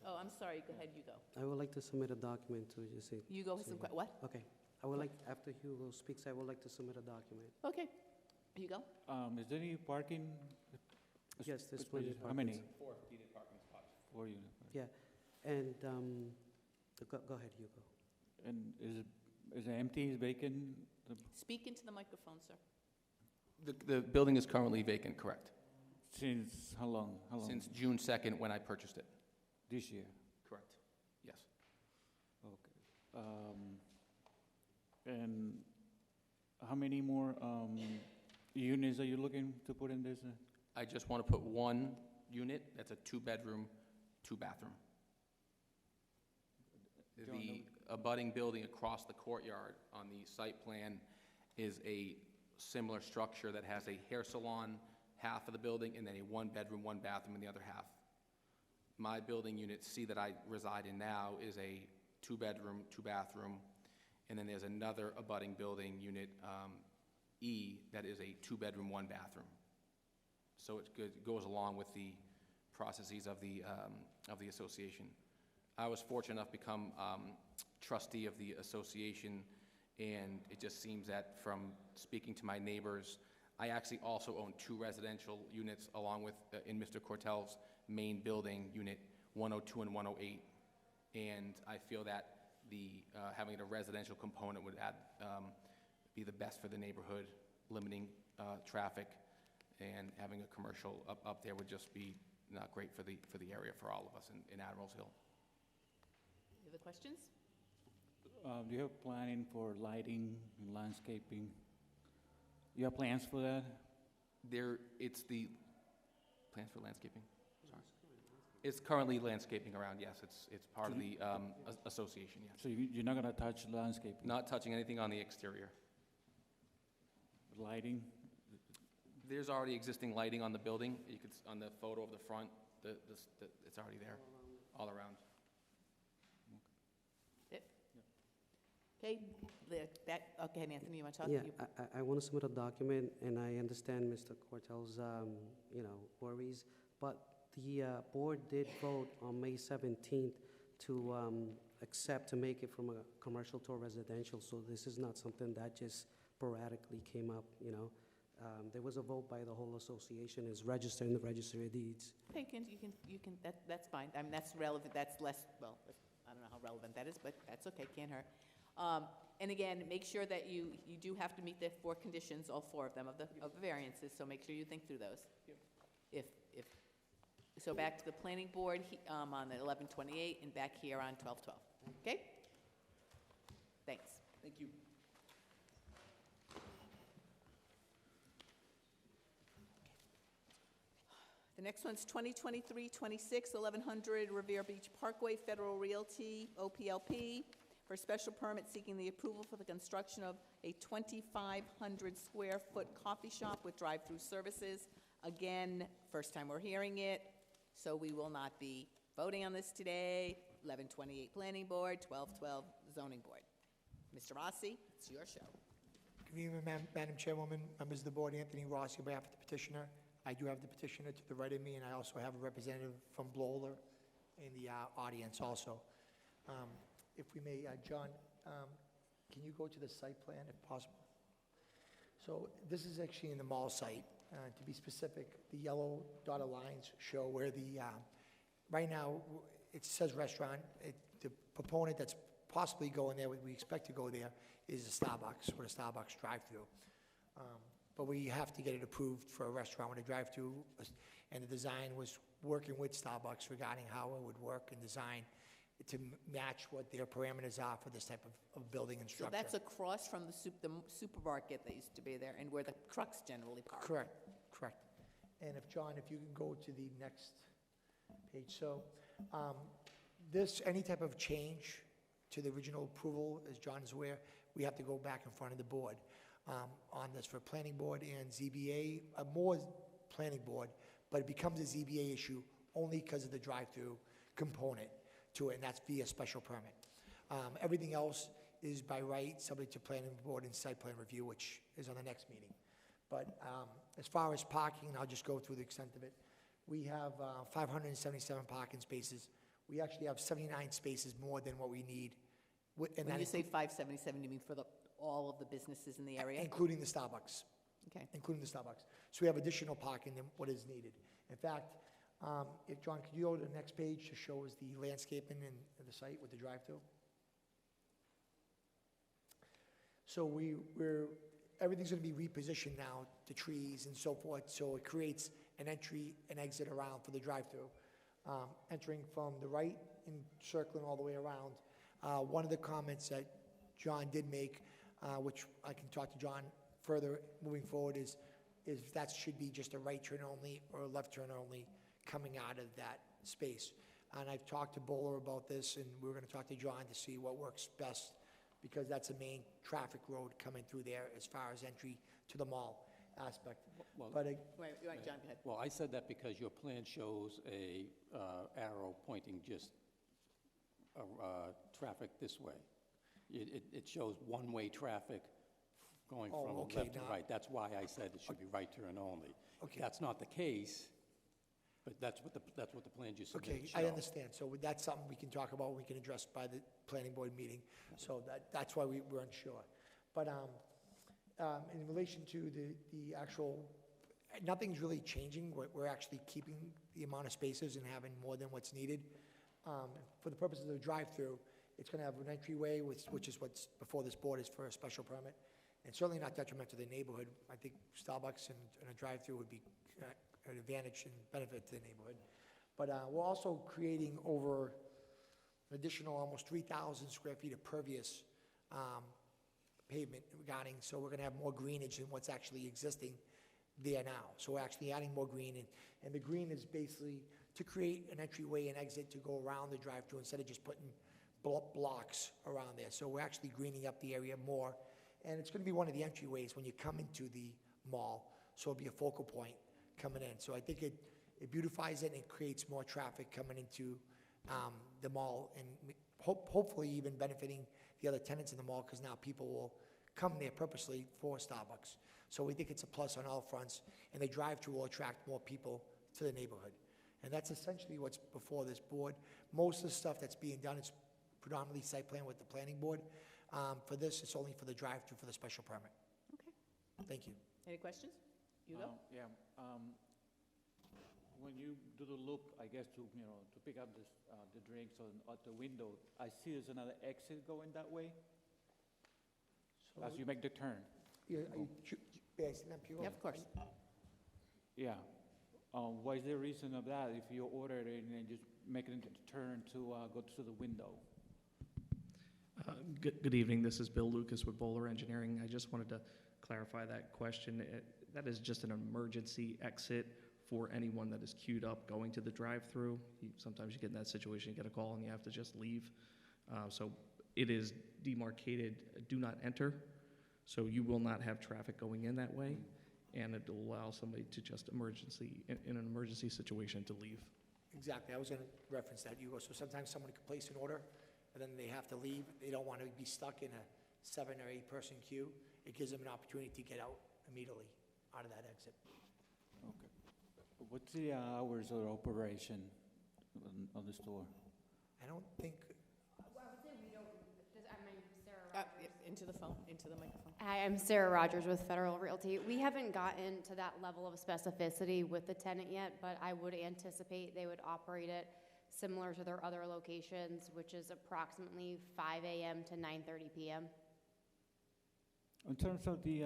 Oh, I'm sorry, go ahead, you go. I would like to submit a document to just say. You go with some, what? Okay. I would like, after Hugo speaks, I would like to submit a document. Okay, you go. Is there any parking? Yes, there's spaces? plenty of How many? parking. 4 heated parking spots. 4 units. Yeah, and, go ahead, Hugo. And is it empty, is vacant? Speak into the microphone, sir. The building is currently vacant, correct? Since how long? Since June 2nd, when I purchased it. This year? Correct. Yes. Okay. And how many more units are you looking to put in this? I just want to put one unit, that's a 2-bedroom, 2-bathroom. The abutting building across the courtyard on the site plan is a similar structure that has a hair salon, half of the building, and then a 1-bedroom, 1-bathroom in the other half. My building unit C that I reside in now is a 2-bedroom, 2-bathroom, and then there's another abutting building, unit E, that is a 2-bedroom, 1-bathroom. So it goes along with the processes of the association. I was fortunate enough to become trustee of the association, and it just seems that from speaking to my neighbors, I actually also own 2 residential units along with, in Mr. Cortell's main building, unit 102 and 108. And I feel that having a residential component would be the best for the neighborhood, limiting traffic, and having a commercial up there would just be not great for the area for all of us in Admirals Hill. Any other questions? Do you have planning for lighting and landscaping? You have plans for that? It's the plans for landscaping. Sorry, it's currently landscaping around. Yes, it's part of the association. Yes. So you're not going to touch landscaping? Not touching anything on the exterior. Lighting? There's already existing lighting on the building. You could on the photo of the front. It's already there, all around. Okay, okay, Anthony, you want to talk? Yeah, I want to submit a document, and I understand Mr. Cortell's, worries, but the board did vote on May 17th to accept to make it from a commercial to a residential, so this is not something that just sporadically came up, There was a vote by the whole association, is registered in the Registry of Deeds. Okay, you can, that's fine. I mean, that's relevant, that's less, well, I don't know how relevant that is, but that's okay, can't hurt. And again, make sure that you do have to meet the 4 conditions, all 4 of them, of the variances, so make sure you think through those. So back to the planning board on the 11/28 and back here on 12/12, okay? Thanks. Thank you. The next one's 2023-26, 1100 Revere Beach Parkway, Federal Realty, OPLP, for a special permit seeking the approval for the construction of a 2,500 square foot coffee shop with drive-through services. Again, first time we're hearing it, so we will not be voting on this today. 11/28 Planning Board, 12/12 Zoning Board. Mr. Rossi, it's your show. Good evening, Madam Chairwoman, members of the board, Anthony Rossi, on behalf of the petitioner. I do have the petitioner to the right of me, and I also have a representative from Blower in the audience also. If we may, John, can you go to the site plan if possible? So this is actually in the mall site. To be specific, the yellow dotted lines show where right now, it says restaurant. The proponent that's possibly going there, we expect to go there, is a Starbucks, or a Starbucks drive-through. But we have to get it approved for a restaurant with a drive-through, and the design was working with Starbucks regarding how it would work and design to match what their parameters are for this type of building and So structure. that's across from the supermarket that used to be there and where the trucks generally park. Correct. And John, if you can go to the next page. So any type of change to the original approval, as John is aware, we have to go back in front of the board on this for planning board and ZBA, more planning board, but it becomes a ZBA issue only because of the drive-through component to it, and that's via special permit. Everything else is by right, subject to planning board and site plan review, which is on the next meeting. But as far as parking, I'll just go through the extent of it. We have 577 parking spaces. We actually have 79 spaces more than what we need. And When that you say inclu- 577, you mean for all of the businesses in the area? Including the Starbucks. Okay. Including the Starbucks. So we have additional parking than what is needed. In fact, if, John, could you go to the next page to show us the landscaping and the site with the drive-through? So everything's gonna be repositioned now, the trees and so forth, so it creates an entry and exit around for the drive-through. Entering from the right and circling all the way around. One of the comments that John did make, which I can talk to John further moving forward, is that should be just a right turn only or a left turn only coming out of that space. And I've talked to Bowler about this, and we're gonna talk to John to see what works best, because that's a main traffic road coming through there as far as entry to the mall aspect. Well- But Right, John, go ahead. Well, I said that because your plan shows a arrow pointing just traffic this way. It shows one-way traffic going Oh, from okay, left to now- right. That's why I said it should be right turn only. Okay. That's not the case, but that's what the plans you Okay, submitted show. I understand. So that's something we can talk about, we can address by the planning board meeting. So that's why we were unsure. But in relation to the actual, nothing's really changing. We're actually keeping the amount of spaces and having more than what's needed. For the purposes of the drive-through, it's going to have an entryway, which is what's before this board is for a special permit, and certainly not detrimental to the neighborhood. I think Starbucks and a drive-through would be an advantage and benefit to the neighborhood. But we're also creating over an additional almost 3,000 square feet of pervious pavement regarding, so we're going to have more greenage than what's actually existing there now. So we're actually adding more green, and the green is basically to create an entryway and exit to go around the drive-through instead of just putting blocks around there. So we're actually greening up the area more, and it's going to be one of the entryways when you come into the mall, so it'll be a focal point coming in. So I think it beautifies it and it creates more traffic coming into the mall, and hopefully even benefiting the other tenants in the mall, because now people will come there purposely for Starbucks. So we think it's a plus on all fronts, and the drive-through will attract more people to the neighborhood. And that's essentially what's before this board. Most of the stuff that's being done is predominantly site plan with the planning board. For this, it's only for the drive-through for the special permit. Okay. Thank you. Any questions? You go. Yeah. When you do the loop, I guess to pick up the drinks at the window, I see there's another exit going that way as you make the turn. Yeah, may I stand up here? Yeah, of course. Yeah. What is the reason of that? If you order it and then just make it the turn to go to the window. Good evening. This is Bill Lucas with Bowler Engineering. I just wanted to clarify that question. That is just an emergency exit for anyone that is queued up going to the drive-through. Sometimes you get in that situation, you get a call and you have to just leave. So it is demarcated, do not enter. So you will not have traffic going in that way, and it will allow somebody to just in an emergency situation, to leave. Exactly. I was going to reference that, Hugo. So sometimes someone can place an order, and then they have to leave. They don't want to be stuck in a 7 or 8 person queue. It gives them an opportunity to get out immediately out of that exit. Okay. What's the hours of operation on the store? I don't think. Into the phone, into the microphone. Hi, I'm Sarah Rogers with Federal Realty. We haven't gotten to that level of specificity with the tenant yet, but I would anticipate they would operate it similar to their other locations, which is approximately 5 a.m. to 9:30 p.m. In terms of the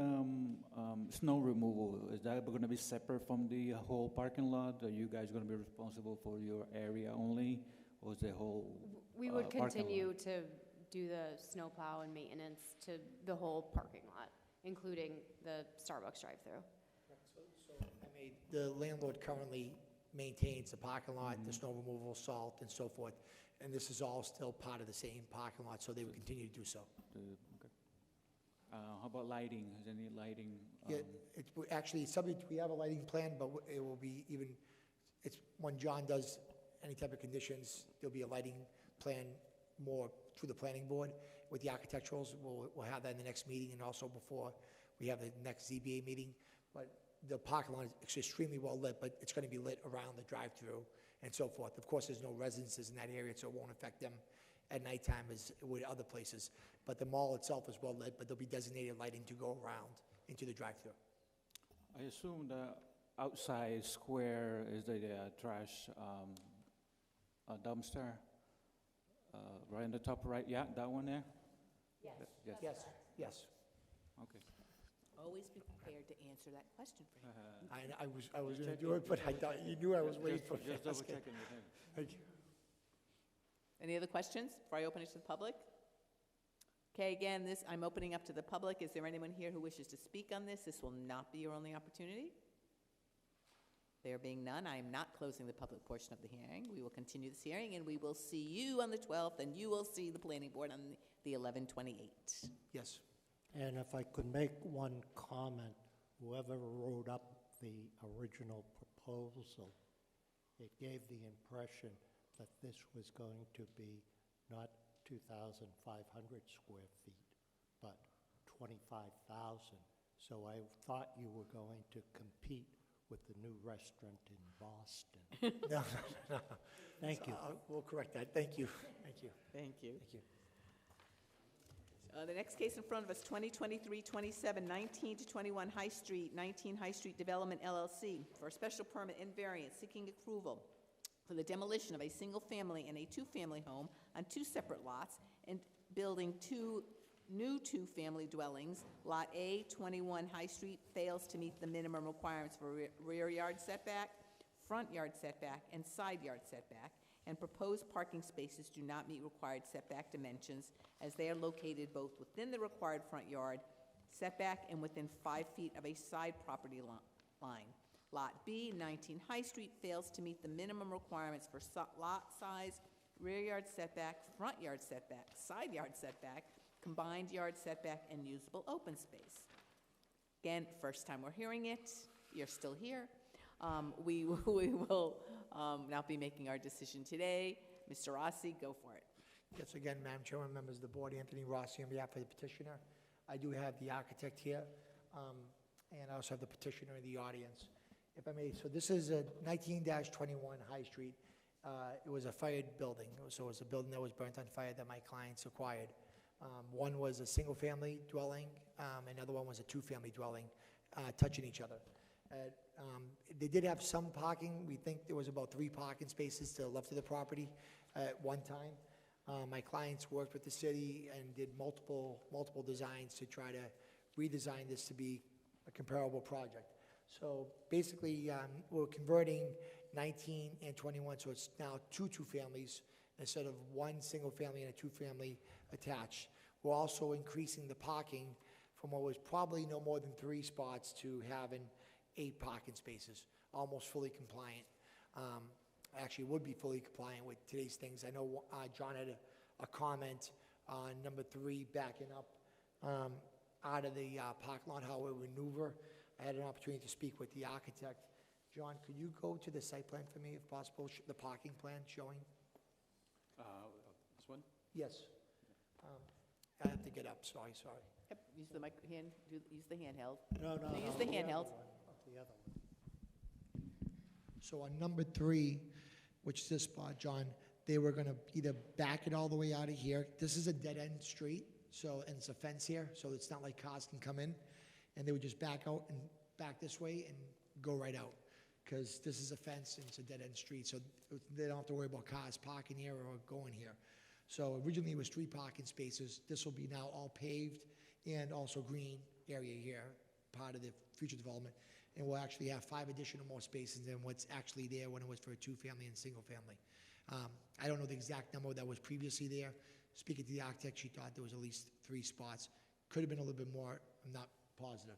snow removal, is that going to be separate from the whole parking lot? Are you guys going to be responsible for your area only, or is the whole We would parking lot? continue to do the snowplow and maintenance to the whole parking lot, including the Starbucks drive-through. The landlord currently maintains the parking lot, the snow removal, salt, and so forth, and this is all still part of the same parking lot, so they would continue to do so. Okay. How about lighting? Is any lighting? Yeah, it's actually subject. We have a lighting plan, but it will be when John does any type of conditions, there'll be a lighting plan more through the planning board with the architecturals. We'll have that in the next meeting and also before we have the next ZBA meeting. But the parking lot is extremely well lit, but it's going to be lit around the drive-through and so forth. Of course, there's no residences in that area, so it won't affect them at nighttime as it would other places. But the mall itself is well lit, but there'll be designated lighting to go around into the drive-through. I assume the outside square is the trash dumpster, right in the top right, yeah, that one there? Yes. Yes. Yes, yes. Okay. Always be prepared to answer that question for him. I was going to do it, but I thought you knew I was waiting for Just it. double checking with him. Thank you. Any other questions before I open it to the public? Okay, again, I'm opening up to the public. Is there anyone here who wishes to speak on this? This will not be your only opportunity. There being none, I am not closing the public portion of the hearing. We will continue this hearing, and we will see you on the 12th, and you will see the planning board on the 11/28. Yes. And if I could make one comment, whoever wrote up the original proposal, it gave the impression that this was going to be not 2,500 square feet, but 25,000. So I thought you were going to compete with the new restaurant in Boston. No. Thank you. We'll correct that. Thank you. Thank you. Thank you. Thank you. The next case in front of us, 2023-27, 19 to 21 High Street, 19 High Street Development LLC, for a special permit and variance seeking approval for the demolition of a single-family and a two-family home on two separate lots and building two new two-family dwellings. Lot A, 21 High Street, fails to meet the minimum requirements for rear yard setback, front yard setback, and side yard setback, and proposed parking spaces do not meet required setback dimensions as they are located both within the required front yard setback and within 5 feet of a side property line. Lot B, 19 High Street, fails to meet the minimum requirements for lot size, rear yard setback, front yard setback, side yard setback, combined yard setback, and usable open space. Again, first time we're hearing it. You're still here. We will not be making our decision today. Mr. Rossi, go for it. Yes, again, Madam Chairman, members of the board, Anthony Rossi on behalf of the petitioner. I do have the architect here, and I also have the petitioner in the audience. If I may, so this is a 19-21 High Street. It was a fired building, so it was a building that was burnt on fire that my clients acquired. One was a single-family dwelling, another one was a two-family dwelling, touching each other. They did have some parking. We think there was about 3 parking spaces to the left of the property at one time. My clients worked with the city and did multiple designs to try to redesign this to be a comparable project. So basically, we're converting 19 and 21, so it's now two families instead of one single family and a two-family attached. We're also increasing the parking from what was probably no more than 3 spots to having 8 parking spaces, almost fully compliant. Actually, would be fully compliant with today's things. I know John had a comment on number 3, backing up out of the parking lot, how it would maneuver. I had an opportunity to speak with the architect. John, could you go to the site plan for me, if possible, the parking plan showing? This one? Yes. I have to get up, sorry. Yep, use the use the handheld. No, Use the handheld. The other one. So on number 3, which is this spot, John, they were gonna either back it all the way out of here. This is a dead-end street, so, and it's a fence here, so it's not like cars can come in. And they would just back out and back this way and go right out, because this is a fence and it's a dead-end street, so they don't have to worry about cars parking here or going here. So originally it was 3 parking spaces. This will be now all paved and also green area here, part of the future development. And we'll actually have 5 additional more spaces than what's actually there when it was for a 2-family and single-family. I don't know the exact number that was previously there. Speaking to the architect, she thought there was at least 3 spots. Could have been a little bit more, I'm not positive.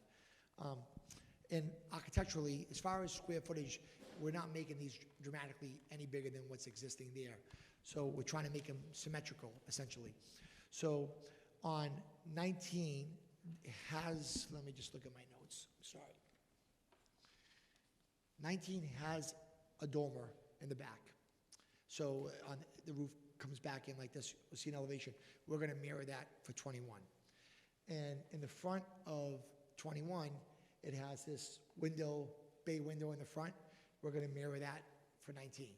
And architecturally, as far as square footage, we're not making these dramatically any bigger than what's existing there. So we're trying to make them symmetrical, essentially. So on 19, it has, let me just look at my notes, sorry. 19 has a dormer in the back. So on the roof comes back in like this, you'll see an elevation. We're gonna mirror that for 21. And in the front of 21, it has this window, bay window in the front. We're gonna mirror that for 19.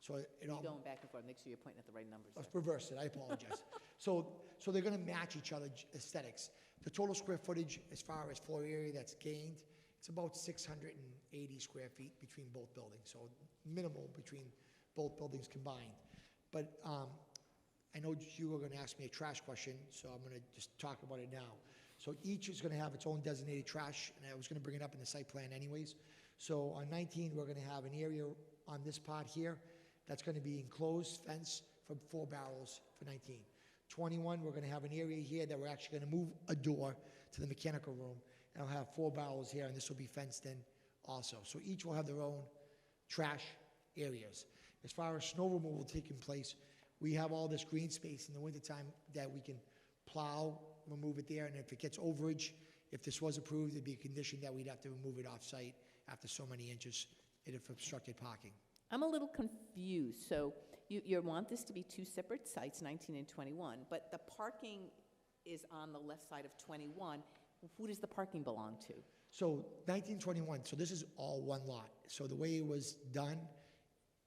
So it You're all, going back and forth, make sure you're pointing at the right numbers. let's reverse it, I apologize. So they're gonna match each other aesthetics. The total square footage as far as floor area that's gained, it's about 680 square feet between both buildings, so minimal between both buildings combined. But I know you were gonna ask me a trash question, so I'm gonna just talk about it now. So each is gonna have its own designated trash, and I was gonna bring it up in the site plan anyways. So on 19, we're gonna have an area on this part here that's gonna be enclosed fence for 4 barrels for 19. 21, we're gonna have an area here that we're actually gonna move a door to the mechanical room, and I'll have 4 barrels here, and this will be fenced in also. So each will have their own trash areas. As far as snow removal taking place, we have all this green space in the wintertime that we can plow, remove it there, and if it gets overage, if this was approved, it'd be a condition that we'd have to remove it off-site after so many inches if obstructed parking. I'm a little confused. So you want this to be 2 separate sites, 19 and 21, but the parking is on the left side of 21. Who does the parking belong to? So 1921, so this is all one lot. So the way it was done,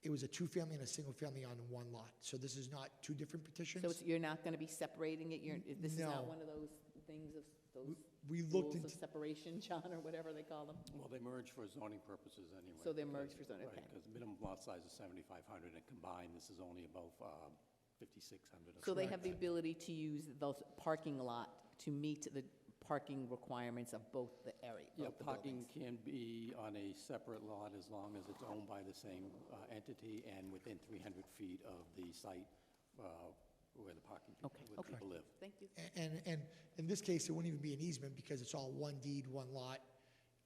it was a 2-family and a 1-family on one lot. So this is not 2 different petitions. So you're not going to be separating it? This is not No. one of those things of those We looked rules of into, separation, John, or whatever they call them? Well, they merge for zoning purposes anyway. So they're merged for zoning, okay. Because minimum lot size is 7,500, and combined, this is only about 5,600. So they have the ability to use those parking lot to meet the parking requirements of both the area, Yeah, both the parking buildings? can be on a separate lot as long as it's owned by the same entity and within 300 feet of the site where the parking, Okay, where okay. people live. Thank you. and in this case, it wouldn't even be an easement because it's all one deed, one lot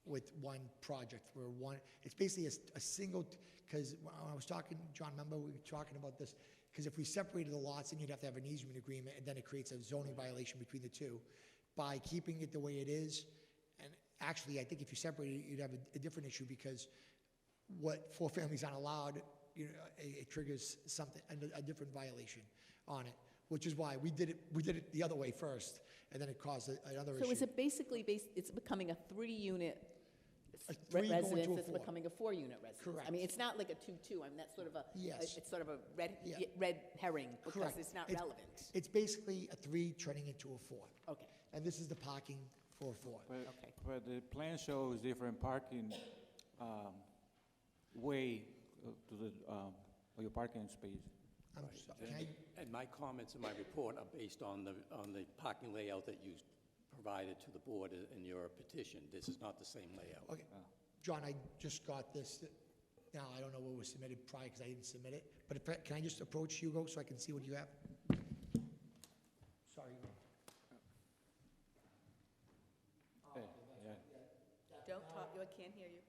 with one project. Where one, it's basically a single, because when I was talking, John, remember we were talking about this? Because if we separated the lots, then you'd have to have an easement agreement, and then it creates a zoning violation between the two. By keeping it the way it is, and actually, I think if you separated it, you'd have a different issue because what 4 families aren't allowed, it triggers something, a different violation on it, which is why we did it the other way first, and then it caused another issue. So is it basically, it's becoming a 3-unit A 3 going to residence, a it's 4. becoming a 4-unit residence? Correct. I mean, it's not like a 2-2, I mean, that's sort of a, Yes. it's sort of a red Yeah. red herring because Correct. it's not It's- relevant. It's basically a 3 turning into a 4, Okay, and this is the parking for a 4. okay. But the plan shows different parking way to the, for your parking space. I'm sorry, can I- And my comments in my report are based on the parking layout that you provided to the board in your petition. This is not the same layout. Okay, John, I just got this. Now, I don't know what was submitted prior because I didn't submit it, but can I just approach Hugo so I can see what you have? Sorry, Hugo. Don't talk, I can't hear you.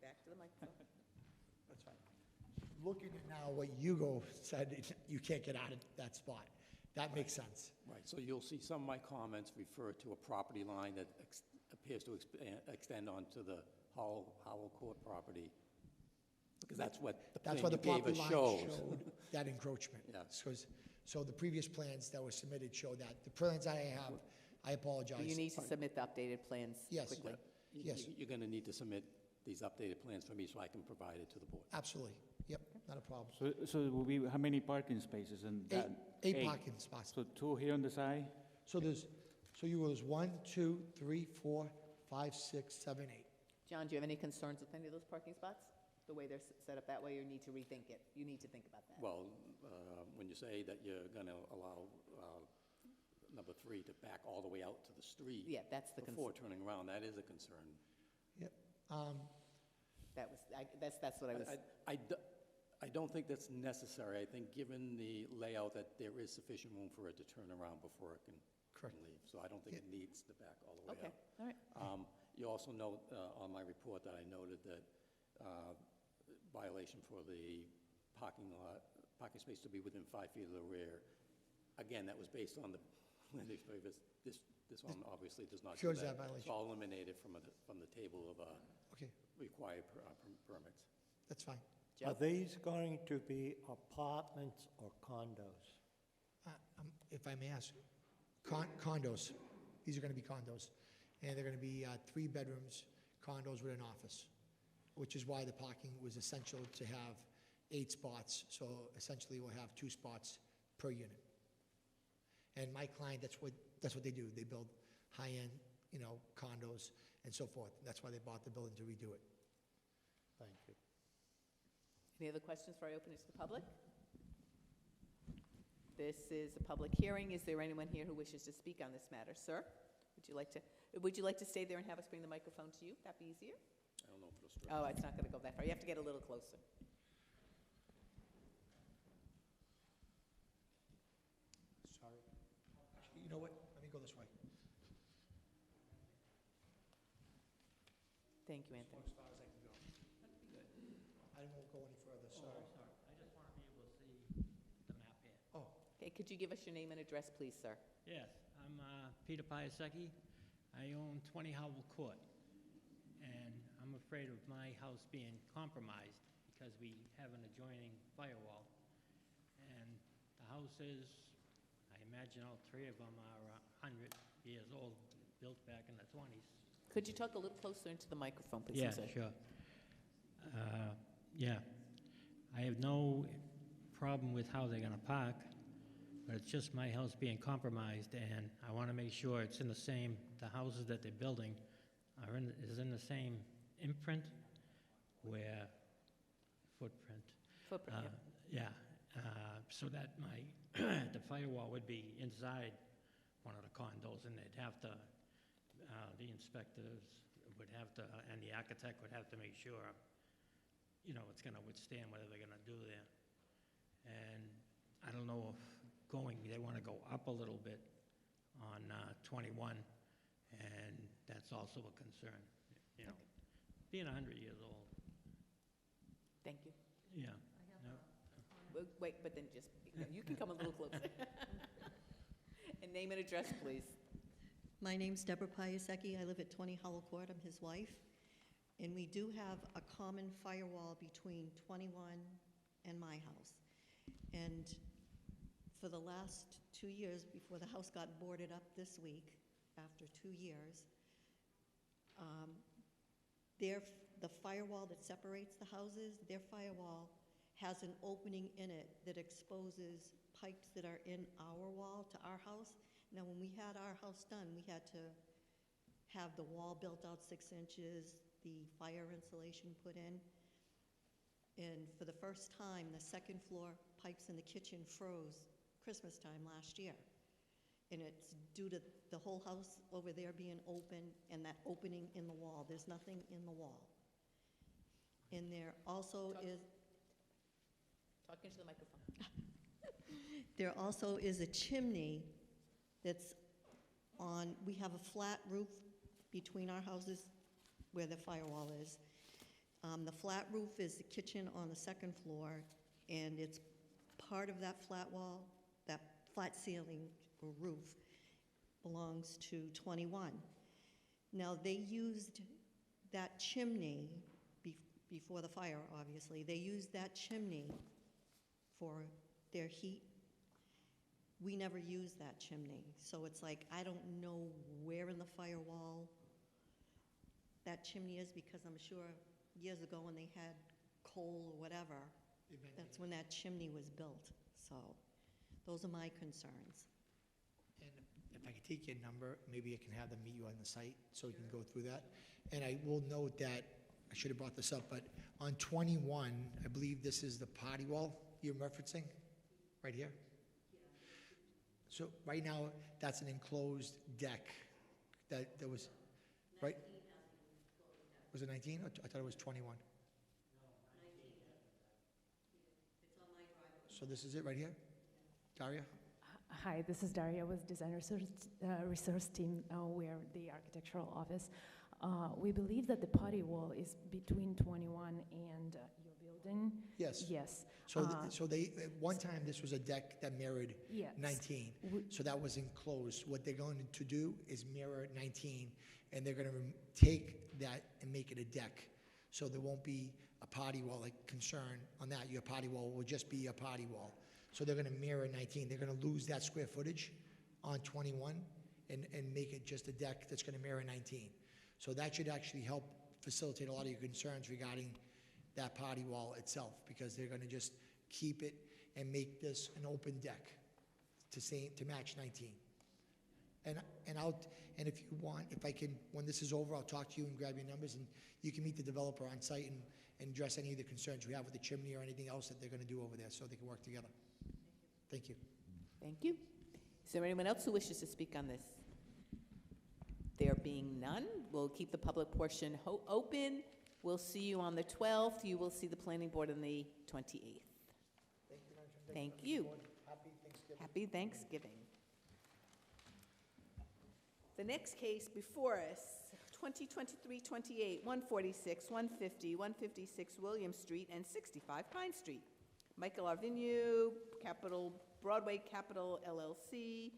Back to the microphone. That's fine. Looking at now what Hugo said, you can't get out of that spot. That makes sense. Right, so you'll see some of my comments refer to a property line that appears to extend onto the Howell Court property, because that's what the plan That's why the you gave property us line shows. showed that encroachment. Yeah. So the previous plans that were submitted show that. The plans I have, I apologize. You need to submit the updated plans Yes. quickly. Yes. You're going to need to submit these updated plans for me so I can provide it to the board. Absolutely. Yep, not a problem. So it will be, how many parking spaces in that? 8 parking spots. So 2 here on the side? So there's 1, 2, 3, 4, 5, 6, 7, 8. John, do you have any concerns with any of those parking spots? The way they're set up that way, or you need to rethink it? You need to think about that. Well, when you say that you're going to allow number 3 to back all the way out to the street. Yeah, that's the Before turning around, that is a concern. Yep. That's what I was. I don't think that's necessary. I think, given the layout, that there is sufficient room for it to turn around before it can leave. So I don't think it needs to back all the way Okay, out. all right. You also note on my report that I noted that violation for the parking space to be within 5 feet of the rear. Again, that was based on the land use waiver. This one obviously does not do Cures that. that violation. It's all eliminated from the table of Okay, required permits. that's fine. Are these going to be apartments or condos? If I may ask, condos, these are going to be condos, and they're going to be 3 bedrooms, condos with an office, which is why the parking was essential to have 8 spots, so essentially we'll have 2 spots per unit. And my client, that's what they do. They build high-end, condos and so forth. That's why they bought the building, to redo it. Thank you. Any other questions before I open it to the public? This is a public hearing. Is there anyone here who wishes to speak on this matter? Sir, would you like to stay there and have us bring the microphone to you? That'd be easier? I don't know if it'll stretch. Oh, it's not going to go that far. You have to get a little closer. Sorry. Actually, you know what? Let me go this way. Thank you, Anthony. As far as I can go. I won't go any further, sorry. I just want to be able to see the map here. Oh, Okay, could you give us your name and address, please, sir? Yes, I'm Peter Piasecki. I own 20 Howell Court, and I'm afraid of my house being compromised because we have an adjoining firewall. And the house is, I imagine all 3 of them are 100 years old, built back in the 20s. Could you talk a little closer into the microphone, please? Yeah, sir? sure. Yeah, I have no problem with how they're gonna park, but it's just my house being compromised, and I wanna make sure it's in the houses that they're building is in the same footprint, yeah, so that the firewall would be inside one of the condos, and they'd have to, the inspectors would have to, and the architect would have to make sure, it's gonna withstand whatever they're gonna do there. And I don't know if they wanna go up a little bit on 21, and that's also a concern, being 100 years old. Thank you. Yeah. Wait, but then you can come a little closer. And name and address, please. My name's Deborah Piasecki. I live at 20 Howell Court. I'm his wife. And we do have a common firewall between 21 and my house. And for the last 2 years, before the house got boarded up this week, after 2 years, the firewall that separates the houses, their firewall has an opening in it that exposes pipes that are in our wall to our house. Now, when we had our house done, we had to have the wall built out 6 inches, the fire insulation put in. And for the first time, the second floor pipes in the kitchen froze Christmas time last year. And it's due to the whole house over there being open and that opening in the wall. There's nothing in the wall. And there also is... Talk into the microphone. There also is a chimney that's on, we have a flat roof between our houses where the firewall is. The flat roof is the kitchen on the second floor, and it's part of that flat wall, that flat ceiling or roof belongs to 21. Now, they used that chimney before the fire, obviously. They used that chimney for their heat. We never used that chimney, so it's like I don't know where in the firewall that chimney is, because I'm sure years ago when they had coal or whatever, that's when that chimney was built. So those are my concerns. And if I could take your number, maybe I can have them meet you on the site so we can go through that. And I will note that, I should have brought this up, but on 21, I believe this is the potty wall you're referencing, right here? So right now, that's an enclosed deck that was, right? Was it 19? I thought it was 21. So this is it right here? Daria? Hi, this is Daria with Design Resource Team. We're the architectural office. We believe that the potty wall is between 21 and your building. Yes. Yes. So they, at one time, this was a deck that mirrored Yes. 19. So that was enclosed. What they're going to do is mirror 19, and they're going to take that and make it a deck. So there won't be a potty wall like concern on that. Your potty wall will just be a potty wall. So they're gonna mirror 19. They're gonna lose that square footage on 21 and make it just a deck that's gonna mirror 19. So that should actually help facilitate a lot of your concerns regarding that party wall itself, because they're gonna just keep it and make this an open deck to match 19. And if you want, if I can, when this is over, I'll talk to you and grab your numbers, and you can meet the developer on site and address any of the concerns we have with the chimney or anything else that they're gonna do over there, so they can work together. Thank you. Thank you. Is there anyone else who wishes to speak on this? There being none, we'll keep the public portion open. We'll see you on the 12th. You will see the planning board on the 28th. Thank you. Happy Thanksgiving. Happy Thanksgiving. The next case before us, 2023-28, 146, 150, 156 William Street, and 65 Pine Street. Michael Arvinu, Broadway Capital LLC,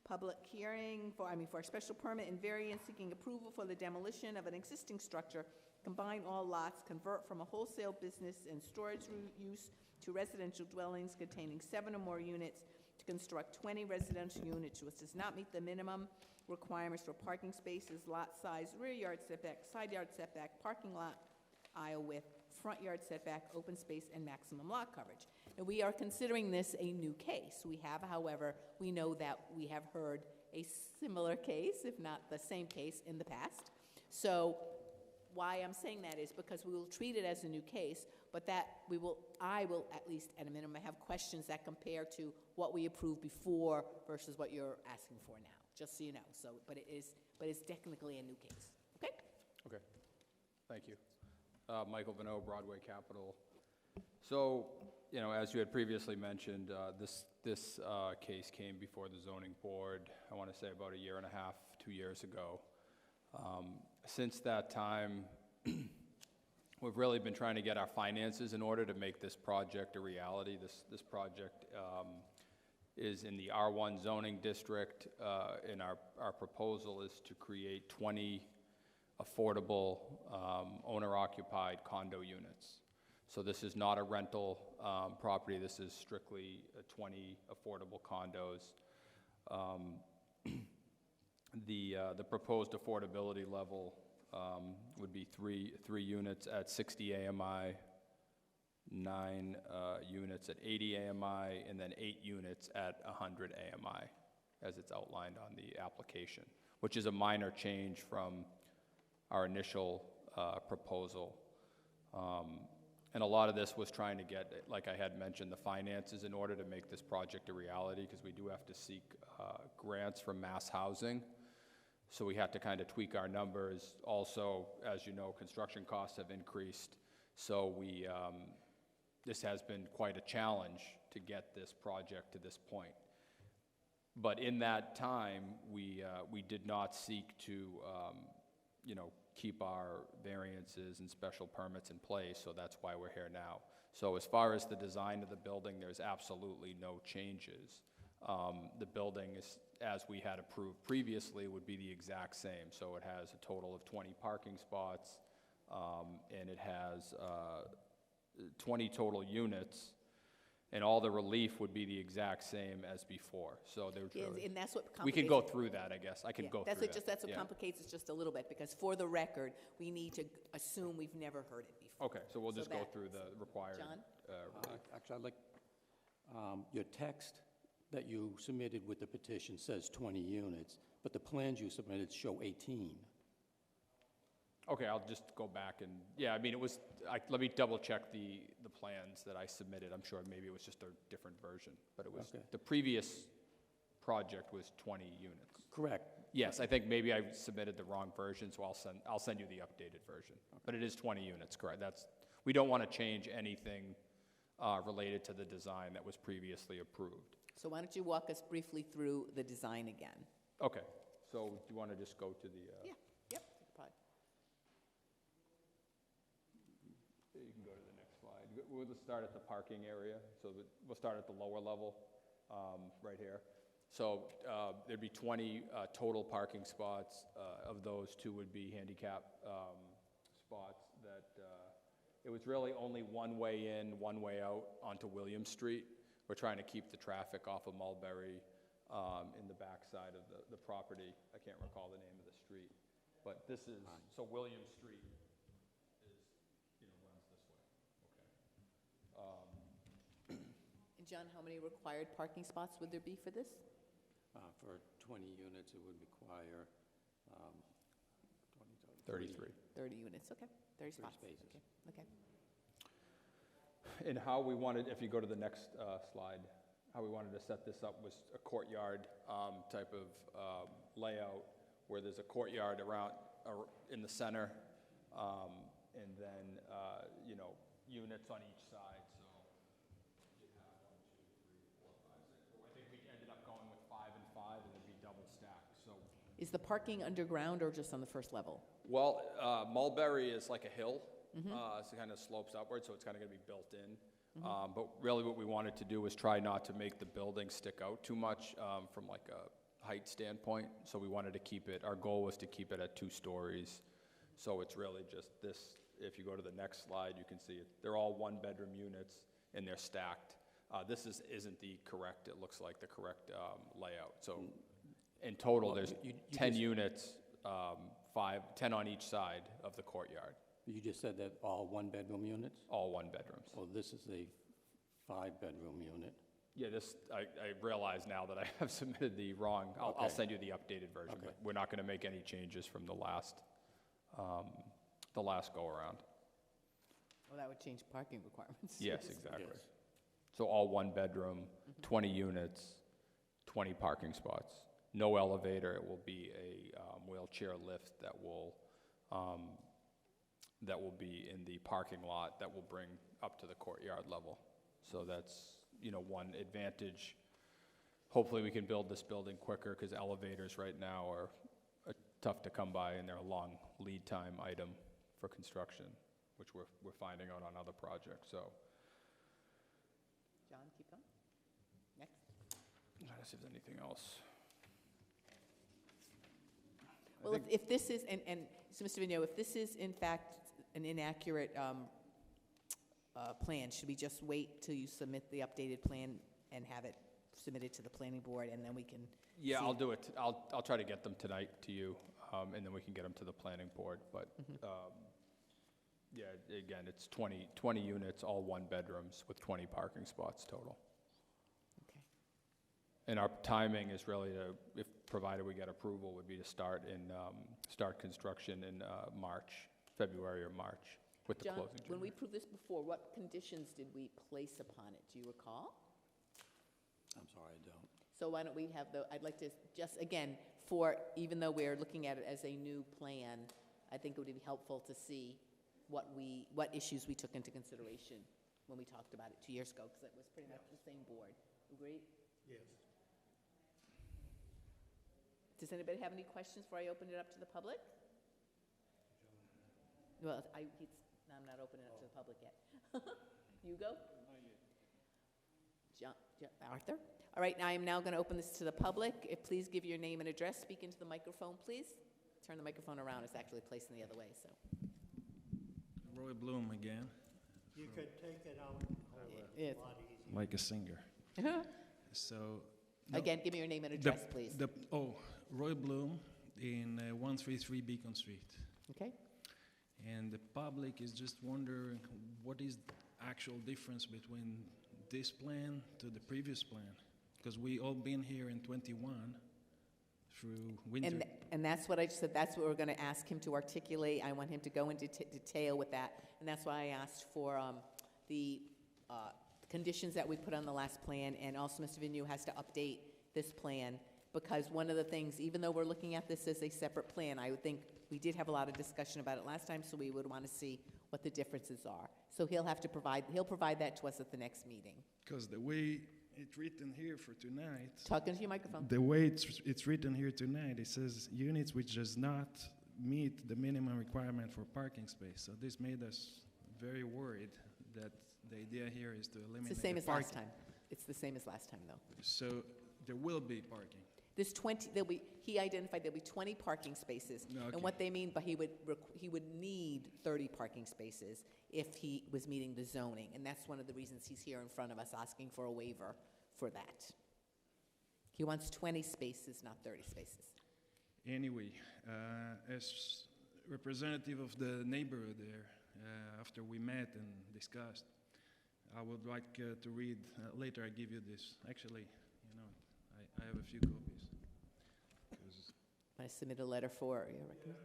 public hearing for a special permit and variance seeking approval for the demolition of an existing structure, combine all lots, convert from a wholesale business and storage use to residential dwellings containing 7 or more units, to construct 20 residential units, which does not meet the minimum requirements for parking spaces, lot size, rear yard setback, side yard setback, parking lot aisle width, front yard setback, open space, and maximum lot coverage. And we are considering this a new case. We have, however, we know that we have heard a similar case, if not the same case, in the past. So why I'm saying that is because we will treat it as a new case, but that I will at least at a minimum have questions that compare to what we approved before versus what you're asking for now, just so you know. So, but it's technically a new case. Okay? Okay. Thank you. Michael Vano, Broadway Capital. So, as you had previously mentioned, this case came before the zoning board, I want to say about 1.5 years, 2 years ago. Since that time, we've really been trying to get our finances in order to make this project a reality. This project is in the R1 zoning district, and our proposal is to create 20 affordable owner-occupied condo units. So this is not a rental property. This is strictly 20 affordable condos. The proposed affordability level would be three units at 60 AMI, 9 units at 80 AMI, and then 8 units at 100 AMI, as it's outlined on the application, which is a minor change from our initial proposal. And a lot of this was trying to get, like I had mentioned, the finances in order to make this project a reality, because we do have to seek grants from Mass Housing. So we had to kind of tweak our numbers. Also, as you know, construction costs have increased. So this has been quite a challenge to get this project to this point. But in that time, we did not seek to, keep our variances and special permits in place, so that's why we're here now. So as far as the design of the building, there's absolutely no changes. The building is, as we had approved previously, would be the exact same. So it has a total of 20 parking spots, and it has 20 total units, and all the relief would be the exact same as before. So there's And that's what complicates. we can go through that, I guess. I can go through that. That's what Yeah. complicates it just a little bit, because for the record, we need to assume we've never heard it before. Okay, so we'll just go that- through the required. John? Actually, I'd like, your text that you submitted with the petition says 20 units, but the plans you submitted show 18. Okay, I'll just go back and, yeah, I mean, it was, let me double check the plans that I submitted. I'm sure maybe it was just a different version, but it was, Okay. the previous project was 20 units. Correct. Yes, I think maybe I submitted the wrong version, so I'll send you the updated version. But it is 20 units, correct? We don't want to change anything related to the design that was previously approved. So why don't you walk us briefly through the design again? Okay, so do you want to just go to the? Yeah, yep. Fine. You can go to the next slide. We'll just start at the parking area. So we'll start at the lower level, right here. So there'd be 20 total parking spots. Of those, 2 would be handicap spots. It was really only one way in, one way out onto William Street. we're trying to keep the traffic off of Mulberry in the backside of the property. I can't recall the name of the street. But this is, so William Street is, runs this way. Okay. And John, how many required parking spots would there be for this? For 20 units, it would require 33. 30 units, okay. 30 spots. spaces. Okay. And how we wanted, if you go to the next slide, how we wanted to set this up was a courtyard type of layout, where there's a courtyard around in the center, and then units on each side. So you'd have 1, 2, 3, 4, 5, 6. I think we ended up going with 5 and 5, and it'd be double stacked. So Is the parking underground or just on the first level? well, Mulberry is like a hill, so it kind of slopes upward, so it's kind of going to be built in. But really what we wanted to do was try not to make the building stick out too much from like a height standpoint. So we wanted to keep it, our goal was to keep it at 2 stories. So it's really just this, if you go to the next slide, you can see it. They're all 1-bedroom units and they're stacked. This isn't the correct, it looks like the correct layout. So in total, there's 10 units, 10 on each side of the courtyard. You just said that all 1-bedroom units? All 1-bedrooms. Well, this is a 5-bedroom unit. Yeah, I realize now that I have submitted the wrong, I'll Okay. send you the updated version, Okay. but we're not going to make any changes from the last go-around. Well, that would change parking requirements. Yes, exactly. Yes. So all 1-bedroom, 20 units, 20 parking spots. No elevator, it will be a wheelchair lift that will be in the parking lot that will bring up to the courtyard level. So that's, one advantage. Hopefully we can build this building quicker because elevators right now are tough to come by and they're a long lead time item for construction, which we're finding out on other projects, so. John, keep going. Next. Trying to see if there's anything else. Well, if this is, and so Mr. Vigneault, if this is in fact an inaccurate plan, should we just wait till you submit the updated plan and have it submitted to the planning board, and then we can Yeah, see? I'll do it. I'll try to get them tonight to you, and then we can get them to the planning board. But, yeah, again, it's 20 units, all 1-bedrooms with 20 parking spots total. Okay. And our timing is really to, if provided we get approval, would be to start construction in February or March with the John, closing. when we proved this before, what conditions did we place upon it? Do you recall? I'm sorry, I don't. So why don't we have I'd like to just, again, even though we're looking at it as a new plan, I think it would be helpful to see what issues we took into consideration when we talked about it 2 years ago, because it was pretty much the same board. Agree? Yes. Does anybody have any questions before I open it up to the public? Well, I'm not opening it up to the public yet. You go? Arthur? All right, I am now going to open this to the public. Please give your name and address. Speak into the microphone, please. Turn the microphone around. It's actually placing the other way, so. Roy Bloom again, You could take it out Yes. a lot easier. like a singer. So. no, Again, give me your name and address, please. Roy Bloom in 133 Beacon Street. Okay? And the public is just wondering what is the actual difference between this plan to the previous plan? Because we all been here in 21 through winter. And that's what I just said, that's what we're going to ask him to articulate. I want him to go into detail with that. And that's why I asked for the conditions that we put on the last plan, and also Mr. Vigneault has to update this plan, because one of the things, even though we're looking at this as a separate plan, I would think we did have a lot of discussion about it last time, so we would want to see what the differences are. So he'll provide that to us at the next meeting. Because the way it's written here for tonight. Talk into your microphone. The way it's written here tonight, it says units which does not meet the minimum requirement for parking space. So this made us very worried that the idea here is to eliminate It's the same as parking. last time. It's the same as last time, though. So there will be parking. There's 20, he identified there'll be 20 parking spaces. Okay. And what they mean by he would need 30 parking spaces if he was meeting the zoning. And that's one of the reasons he's here in front of us asking for a waiver for that. He wants 20 spaces, not 30 spaces. Anyway, as representative of the neighborhood there, after we met and discussed, I would like to read, later I give you this. Actually, you know, I have a few copies. I submit a letter for your recommendation.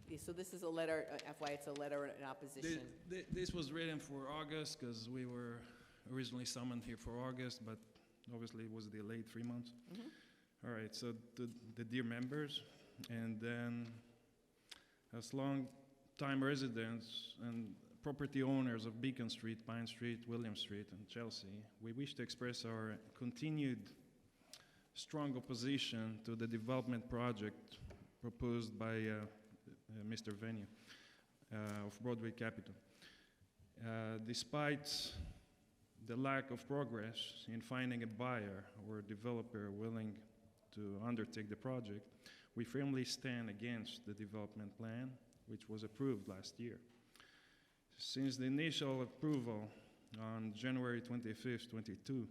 Yeah, so this is a letter, FYI, it's a letter in opposition. This was written for August because we were originally summoned here for August, but obviously it was delayed 3 months. Mhm. All right, so the dear members, and then as long-time residents and property owners of Beacon Street, Pine Street, William Street, and Chelsea, we wish to express our continued strong opposition to the development project proposed by Mr. Venue of Broadway Capital. Despite the lack of progress in finding a buyer or a developer willing to undertake the project, we firmly stand against the development plan, which was approved last year. Since the initial approval on January 25th, 22,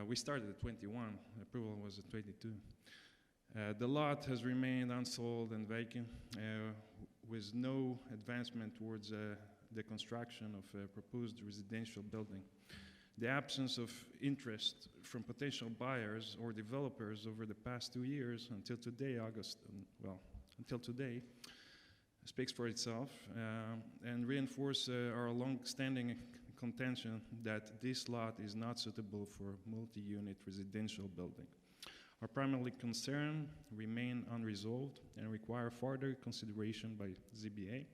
we started at 21, approval was at 22. The lot has remained unsold and vacant with no advancement towards the construction of a proposed residential building. The absence of interest from potential buyers or developers over the past 2 years until today, until today, speaks for itself and reinforce our long-standing contention that this lot is not suitable for multi-unit residential building. Our primary concern remain unresolved and require further consideration by ZBA.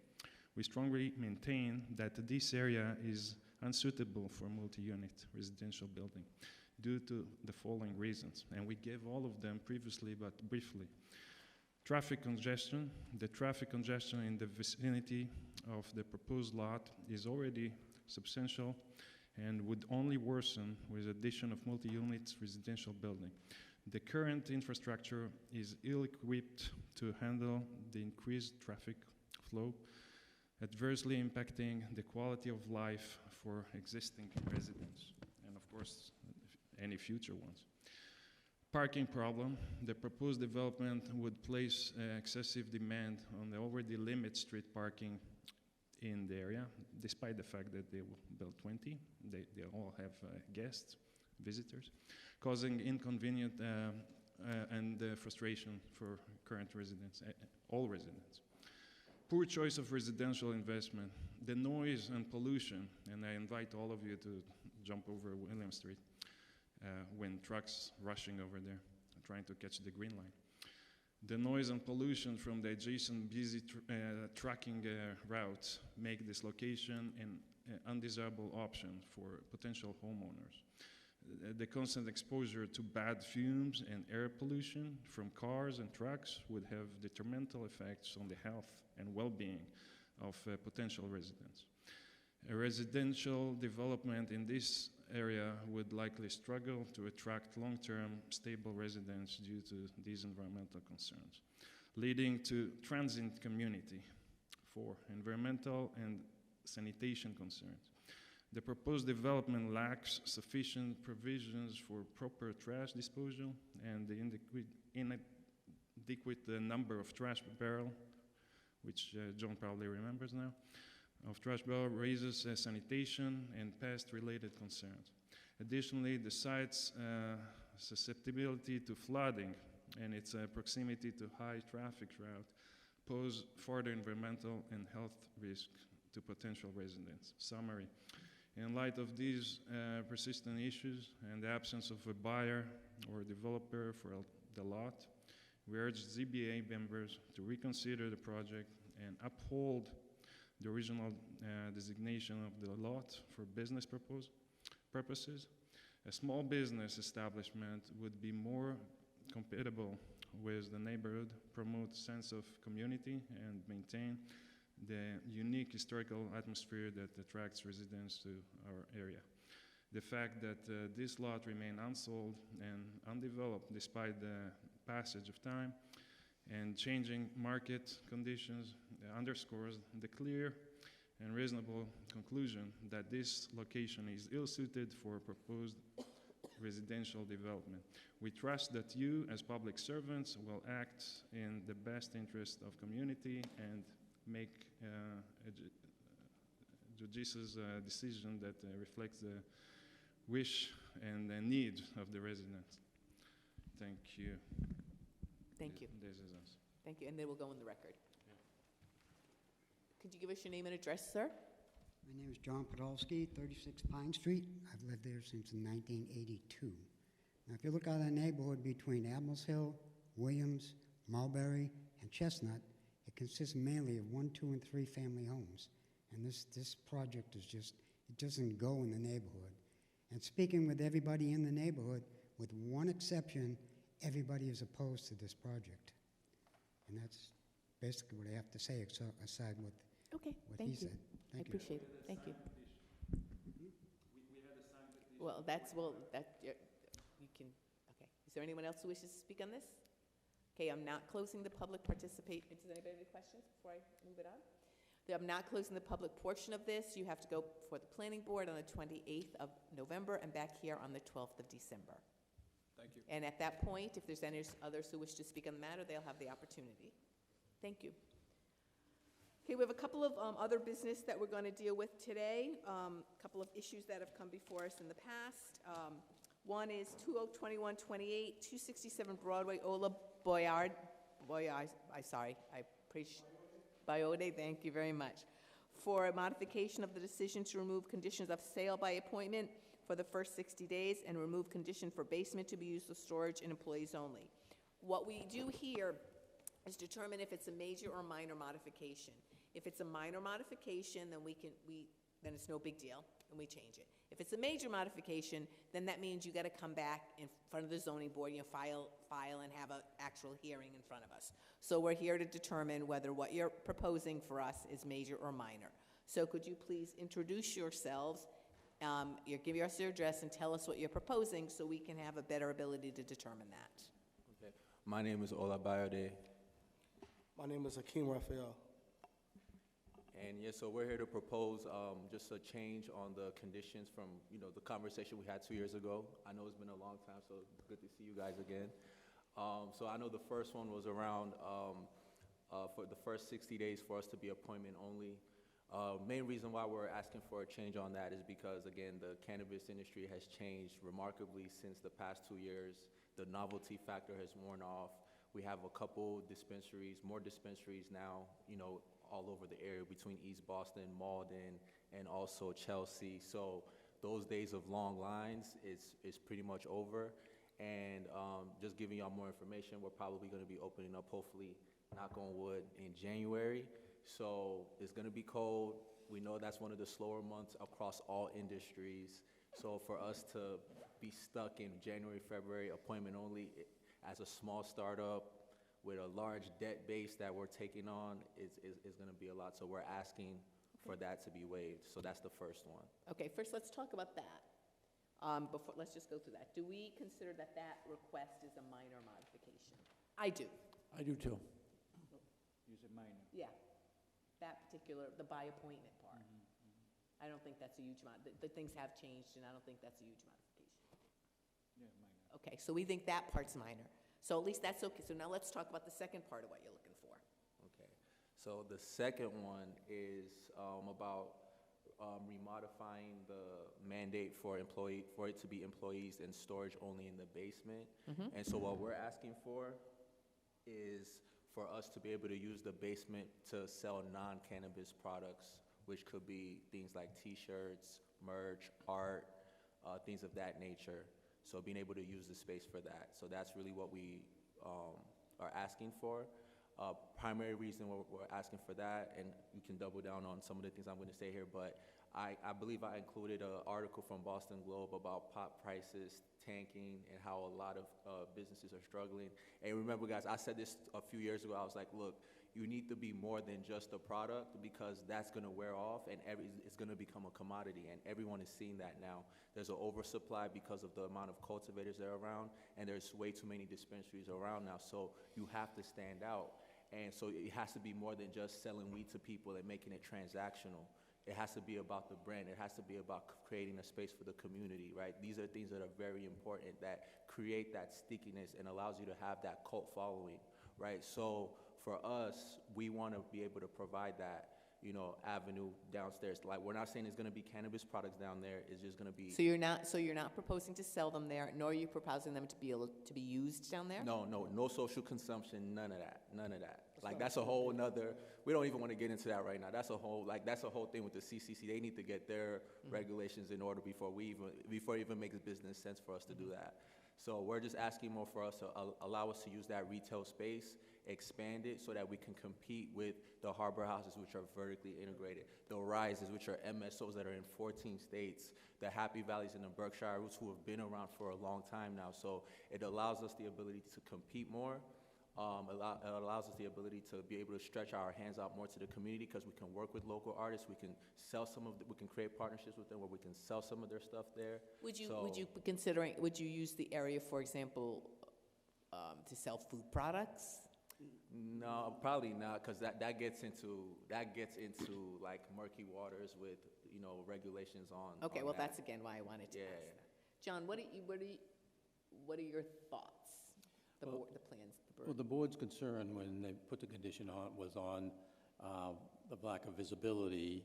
We strongly maintain that this area is unsuitable for multi-unit residential building due to the following reasons, and we gave all of them previously, but briefly. Traffic congestion. The traffic congestion in the vicinity of the proposed lot is already substantial and would only worsen with addition of multi-unit residential building. The current infrastructure is ill-equipped to handle the increased traffic flow, adversely impacting the quality of life for existing residents and, of course, any future ones. Parking problem. The proposed development would place excessive demand on the already limited street parking in the area, despite the fact that they will build 20. They all have guests, visitors, causing inconvenient and frustration for current residents, all residents. Poor choice of residential investment. The noise and pollution, and I invite all of you to jump over William Street when trucks rushing over there, trying to catch the green line. The noise and pollution from the adjacent busy trucking routes make this location an undesirable option for potential homeowners. The constant exposure to bad fumes and air pollution from cars and trucks would have detrimental effects on the health and well-being of potential residents. A residential development in this area would likely struggle to attract long-term stable residents due to these environmental concerns, leading to transient community for environmental and sanitation concerns. The proposed development lacks sufficient provisions for proper trash disposal and the inadequate number of trash barrels, which John probably remembers now, of trash barrel raises sanitation and pest-related concerns. Additionally, the site's susceptibility to flooding and its proximity to high traffic route pose further environmental and health risk to potential residents. Summary. In light of these persistent issues and the absence of a buyer or a developer for the lot, we urge ZBA members to reconsider the project and uphold the original designation of the lot for business purposes. A small business establishment would be more compatible with the neighborhood, promote a sense of community, and maintain the unique historical atmosphere that attracts residents to our area. The fact that this lot remained unsold and undeveloped despite the passage of time and changing market conditions underscores the clear and reasonable conclusion that this location is ill-suited for proposed residential development. We trust that you, as public servants, will act in the best interest of community and make a judicious decision that reflects the wish and the need of the residents. Thank you. Thank you. This is us. Thank you, and they will go in the record. Could you give us your name and address, sir? My name is John Podolsky, 36 Pine Street. I've lived there since 1982. Now, if you look at our neighborhood between Admirals Hill, Williams, Mulberry, and Chestnut, it consists mainly of 1, 2, and 3 family homes. And this project is just, it doesn't go in the neighborhood. And speaking with everybody in the neighborhood, with one exception, everybody is opposed to this project. And that's basically what I have to say, aside what he said. I appreciate it. Thank you. Well, you can, okay. Is there anyone else who wishes to speak on this? Okay, I'm not closing the public participate. Does anybody have any questions before I move it on? I'm not closing the public portion of this. You have to go before the planning board on the 28th of November and back here on the 12th of December. Thank you. And at that point, if there's any others who wish to speak on the matter, they'll have the opportunity. Thank you. Okay, we have a couple of other business that we're going to deal with today. A couple of issues that have come before us in the past. One is 2021-28, 267 Broadway, Ola Boyard. Biode, thank you very much. For a modification of the decision to remove conditions of sale by appointment for the first 60 days and remove condition for basement to be used for storage and employees only. What we do here is determine if it's a major or minor modification. If it's a minor modification, then then it's no big deal, and we change it. If it's a major modification, then that means you got to come back in front of the zoning board, file and have an actual hearing in front of us. So we're here to determine whether what you're proposing for us is major or minor. So could you please introduce yourselves, give us your address, and tell us what you're proposing so we can have a better ability to determine that. Okay. My name is Ola Biode. My name is Hakeem Raphael. And yes, so we're here to propose just a change on the conditions from, the conversation we had 2 years ago. I know it's been a long time, so it's good to see you guys again. So I know the first one was around for the first 60 days for us to be appointment only. Main reason why we're asking for a change on that is because, again, the cannabis industry has changed remarkably since the past 2 years. The novelty factor has worn off. We have a couple dispensaries, more dispensaries now, all over the area between East Boston, Malden, and also Chelsea. So those days of long lines is pretty much over. And just giving y'all more information, we're probably going to be opening up, hopefully, knock on wood, in January. So it's going to be cold. We know that's one of the slower months across all industries. So for us to be stuck in January, February, appointment only, as a small startup with a large debt base that we're taking on, is going to be a lot. So we're asking for that to be waived. So that's the first one. Okay, first let's talk about that. Let's just go through that. Do we consider that request is a minor modification? I do. I do too. Use it minor. Yeah, that particular, the by appointment part. I don't think that's a huge the things have changed, and I don't think that's a huge modification. Yeah, minor. Okay, so we think that part's minor. So at least that's okay. So now let's talk about the second part of what you're looking for. Okay. So the second one is about remodifying the mandate for it to be employees and storage only in the basement. And so what we're asking for is for us to be able to use the basement to sell non-cannabis products, which could be things like T-shirts, merch, art, things of that nature. So being able to use the space for that. So that's really what we are asking for. Primary reason we're asking for that, and you can double down on some of the things I'm going to say here, but I believe I included an article from Boston Globe about pot prices tanking and how a lot of businesses are struggling. And remember, guys, I said this a few years ago. I was like, look, you need to be more than just a product because that's going to wear off and it's going to become a commodity. And everyone is seeing that now. There's an oversupply because of the amount of cultivators that are around, and there's way too many dispensaries around now. So you have to stand out. And so it has to be more than just selling weed to people and making it transactional. It has to be about the brand. It has to be about creating a space for the community, right? These are things that are very important that create that stickiness and allows you to have that cult following, right? So for us, we want to be able to provide that, you know, avenue downstairs. Like, we're not saying it's going to be cannabis products down there. It's just going to be. So you're not proposing to sell them there, nor are you proposing them to be able to be used down there? No social consumption, none of that. Like, that's a whole nother, we don't even want to get into that right now. That's a whole thing with the CCC. They need to get their regulations in order before it even makes business sense for us to do that. So we're just asking more for us to allow us to use that retail space, expand it so that we can compete with the Harbor Houses, which are vertically integrated, the Rises, which are MSOs that are in 14 states, the Happy Valleys and the Berkshire Roots, who have been around for a long time now. So it allows us the ability to compete more. It allows us the ability to be able to stretch our hands out more to the community because we can work with local artists. We can sell we can create partnerships with them where we can sell some of their stuff there. Would you use the area, for example, to sell food products? No, probably not, because that gets into like murky waters with, you know, regulations on. Okay, on well, that. that's again why I wanted to ask that. Yeah. John, what are your thoughts? The plans. Well, the board's concern when they put the condition on was on the lack of visibility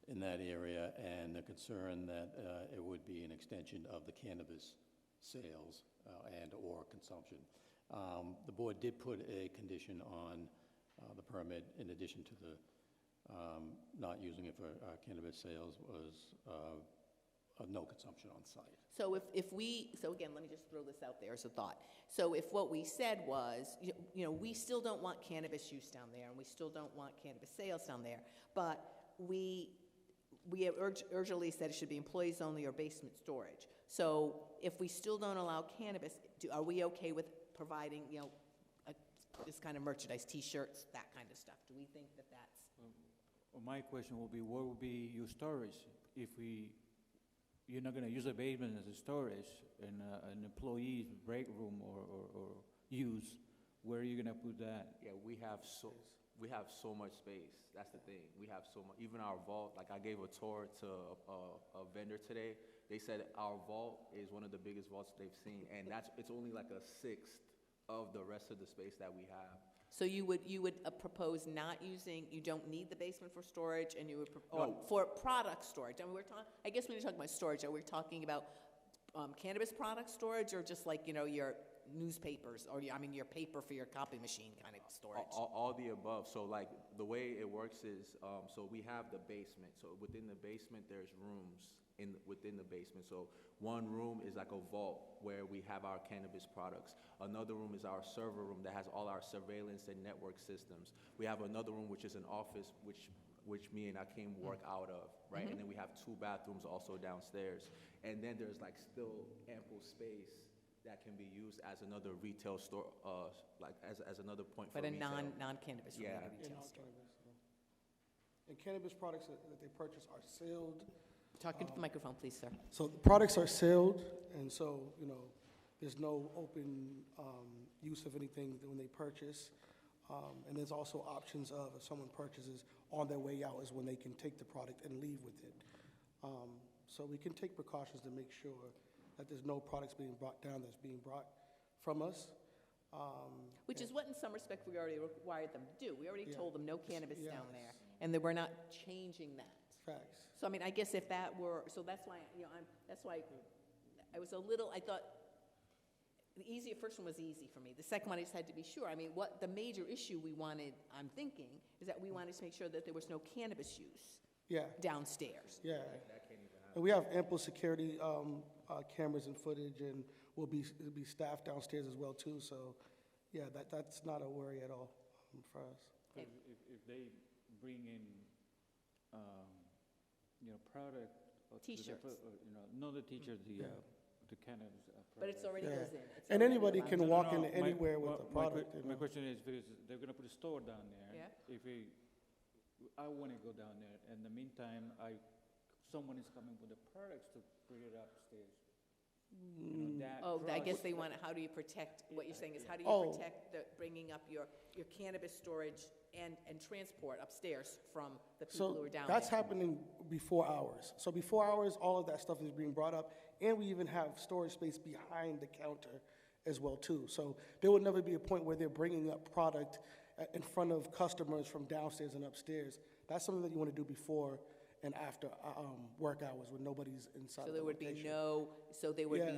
in that area and the concern that it would be an extension of the cannabis sales and or consumption. The board did put a condition on the permit in addition to the not using it for cannabis sales was of no consumption on site. So so again, let me just throw this out there as a thought. So if what we said was, you know, we still don't want cannabis use down there, and we still don't want cannabis sales down there, but we have urgently said it should be employees only or basement storage. So if we still don't allow cannabis, are we okay with providing, you know, this kind of merchandise, T-shirts, that kind of stuff? Do we think that that's? Well, my question will be, what will be your storage if you're not going to use a basement as a storage and an employee's break room or use? Where are you going to put that? Yeah, we have so much space. That's the thing. We have so much. Even our vault. Like, I gave a tour to a vendor today. They said our vault is one of the biggest vaults they've seen, and it's only like a sixth of the rest of the space that we have. So you would propose not using, you don't need the basement for storage, and you would, No. for product storage? I mean, I guess when you're talking about storage, are we talking about cannabis product storage, or just like, you know, your newspapers, or your paper for your copy machine kind of storage? All the above. So, like, the way it works is, so we have the basement. So within the basement, there's rooms within the basement. So one room is like a vault where we have our cannabis products. Another room is our server room that has all our surveillance and network systems. We have another room which is an office which me and Akeem work out of, right? And then we have 2 bathrooms also downstairs. And then there's like still ample space that can be used as another retail store, like as another point for But a retail. non-cannabis related retail store. And cannabis products that they purchase are sealed. Talk into the microphone, please, sir. So the products are sealed, and so, you know, there's no open use of anything when they purchase. And there's also options of, if someone purchases, on their way out is when they can take the product and leave with it. So we can take precautions to make sure that there's no products being brought down that's being brought from us. Which is what, in some respect, we already required them to do. We already told them no cannabis Yes. down there, and that we're not changing that. Facts. So, I mean, I guess if that were, so that's why, you know, that's why I was a little, I thought, the first one was easy for me. The second one, I just had to be sure. I mean, what the major issue we wanted, I'm thinking, is that we wanted to make sure that there was no cannabis use downstairs. Yeah. And we have ample security cameras and footage, and we'll be staffed downstairs as well, too. So, yeah, that's not a worry at all for us. If they bring in product. T-shirts. Not the T-shirt, the cannabis But it's already Yeah. goes in. It's And already anybody allowed. can walk in anywhere with the my product. My question is, because they're gonna put a store down there. Yeah. If I wanna go down there, in the meantime, someone is coming with the products to bring it upstairs. That Oh, I guess trust- they want, how do you protect, what you're saying is, how do Oh. you protect the, bringing up your cannabis storage and transport upstairs from the people who So are down there? that's happening before hours. So before hours, all of that stuff is being brought up, and we even have storage space behind the counter as well too. So there would never be a point where they're bringing up product in front of customers from downstairs and upstairs. That's something that you want to do before and after work hours when nobody's inside So of the there would be location. be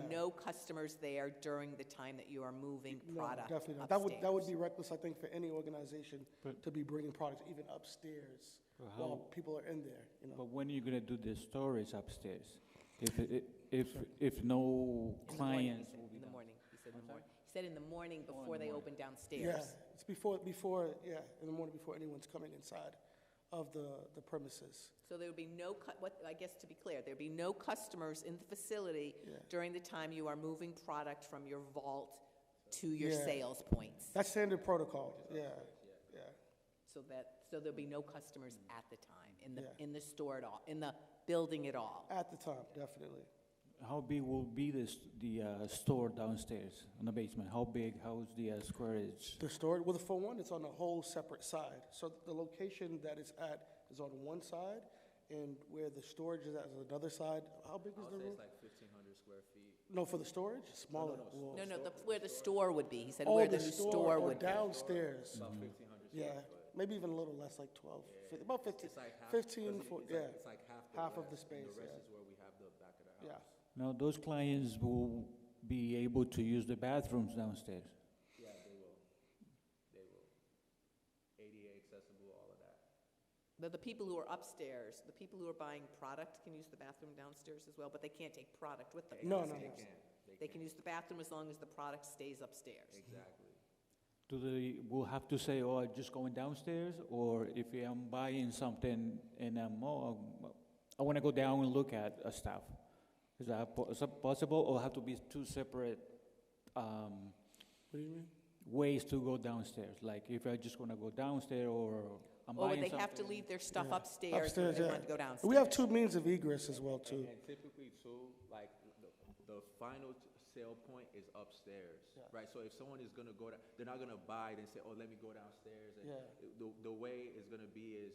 Yeah. no customers there during the time that you are moving No, product definitely not. upstairs? That would be reckless, I think, for any organization But- to be bringing products even upstairs But while how- people are in there. But when are you gonna do the storage upstairs? If no clients will be In the down? morning, he said in the morning. He said in the morning in before the they morning. open downstairs. Yeah, it's in the morning before anyone's coming inside of the premises. So there would be no, I guess to be clear, there'd be no customers in the facility Yeah. during the time you are moving product from your vault to your Yeah. sales points. That's standard protocol, yeah. So there'll be no customers at the time, Yeah. in the store at all, in the building at all. At the time, definitely. How big will be the store downstairs in the basement? How big, how's the squareage? The storage, well, for one, it's on a whole separate side. So the location that it's at is on one side, and where the storage is at is another side. How big is I would the say room? it's like 1,500 square feet. No, for the storage? Smaller. no, No, no, where the store would be. He said Oh, where the the new store store or would be. downstairs. About 1,500 square Yeah, foot. maybe even a little less, like 12, about 15, It's like half, 15, it's for, like- yeah. It's like half half of west, the space, and the rest yeah. is where we have the back of the Yeah. house. Now, those clients will be able to use the bathrooms downstairs. Yeah, they will. They will. ADA accessible, all of that. But the people who are upstairs, the people who are buying product can use the bathroom downstairs as well, but they can't take product with them. No, upstairs. no, They can't. They can use the bathroom as long as the product stays upstairs. Exactly. Do they will have to say, "Oh, I'm just going downstairs," or if I'm buying something and I want to go down and look at stuff? Is that possible, or have to be two separate What do you mean? ways to go downstairs? Like if I just want to go downstairs, or I'm Or buying would they have to something- leave their stuff Yeah. upstairs if they yeah. want to go downstairs? We have two means of egress as well, too. And typically too, like, the final sale point is upstairs, Yeah. right? So if someone is gonna go down, they're not gonna buy it and say, oh, let me go downstairs. And Yeah. the way it's gonna be is,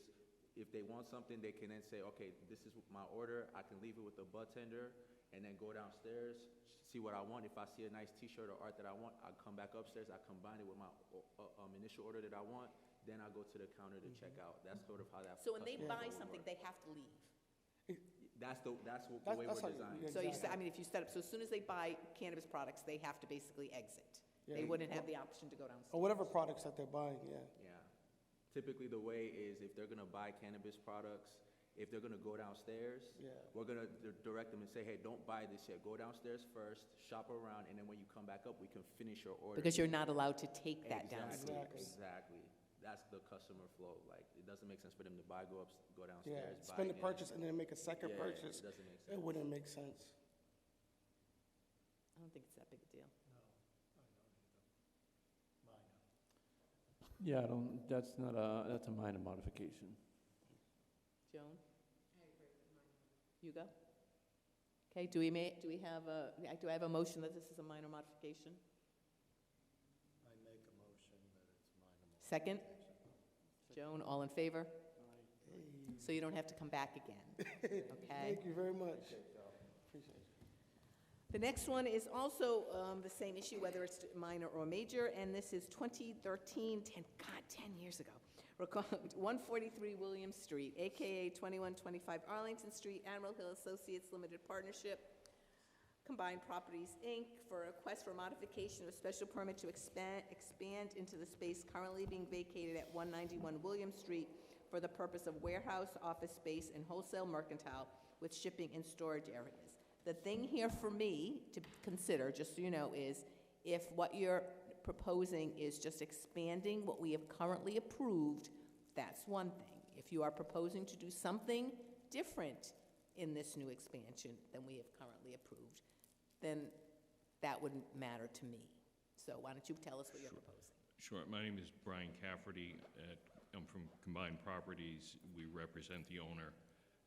if they want something, they can then say, okay, this is my order, I can leave it with the bartender, and then go downstairs, see what I want. If I see a nice T-shirt or art that I want, I come back upstairs, I combine it with my initial order that I want, then I go to the counter to check out. That's sort of how that. So when they customer buy flow something, works. they have to leave. That's the way That's we're how you- designed. yeah. So you, Exactly. I mean, if you set up, so as soon as they buy cannabis products, they have to basically exit. Yeah. They wouldn't have the option to go downstairs. Or whatever products that they're buying, yeah. Yeah. Typically, the way is if they're gonna buy cannabis products, if they're gonna go downstairs, Yeah. we're gonna direct them and say, hey, don't buy this yet. Go downstairs first, shop around, and then when you come back up, we can finish your order. Because you're not allowed to take that Exactly, downstairs. Exactly. That's the customer flow. Like, it doesn't make sense for them to go Yeah, downstairs, buy spend the again. purchase and then make a second Yeah, purchase. It doesn't make sense. It wouldn't make sense. I don't think it's that big a deal. Yeah, that's not that's a minor modification. Joan? Hugo? Okay, do we have a motion that this is a minor modification? I make a motion that it's minor. Second? Joan, all in favor? So you don't have to come back again, okay? Thank you very much. Appreciate it. The next one is also the same issue, whether it's minor or major, and this is 2013, 10 years ago. 143 William Street, AKA 2125 Arlington Street, Admiral Hill Associates Limited Partnership, Combined Properties, Inc., for a request for modification of a special permit to expand into the space currently being vacated at 191 William Street for the purpose of warehouse, office space, and wholesale mercantile with shipping and storage areas. The thing here for me to consider, just so you know, is if what you're proposing is just expanding what we have currently approved, that's one thing. If you are proposing to do something different, in this new expansion than we have currently approved, then that wouldn't matter to me. So why don't you tell us what you're proposing? Sure. My name is Brian Cafferty. I'm from Combined Properties. We represent the owner,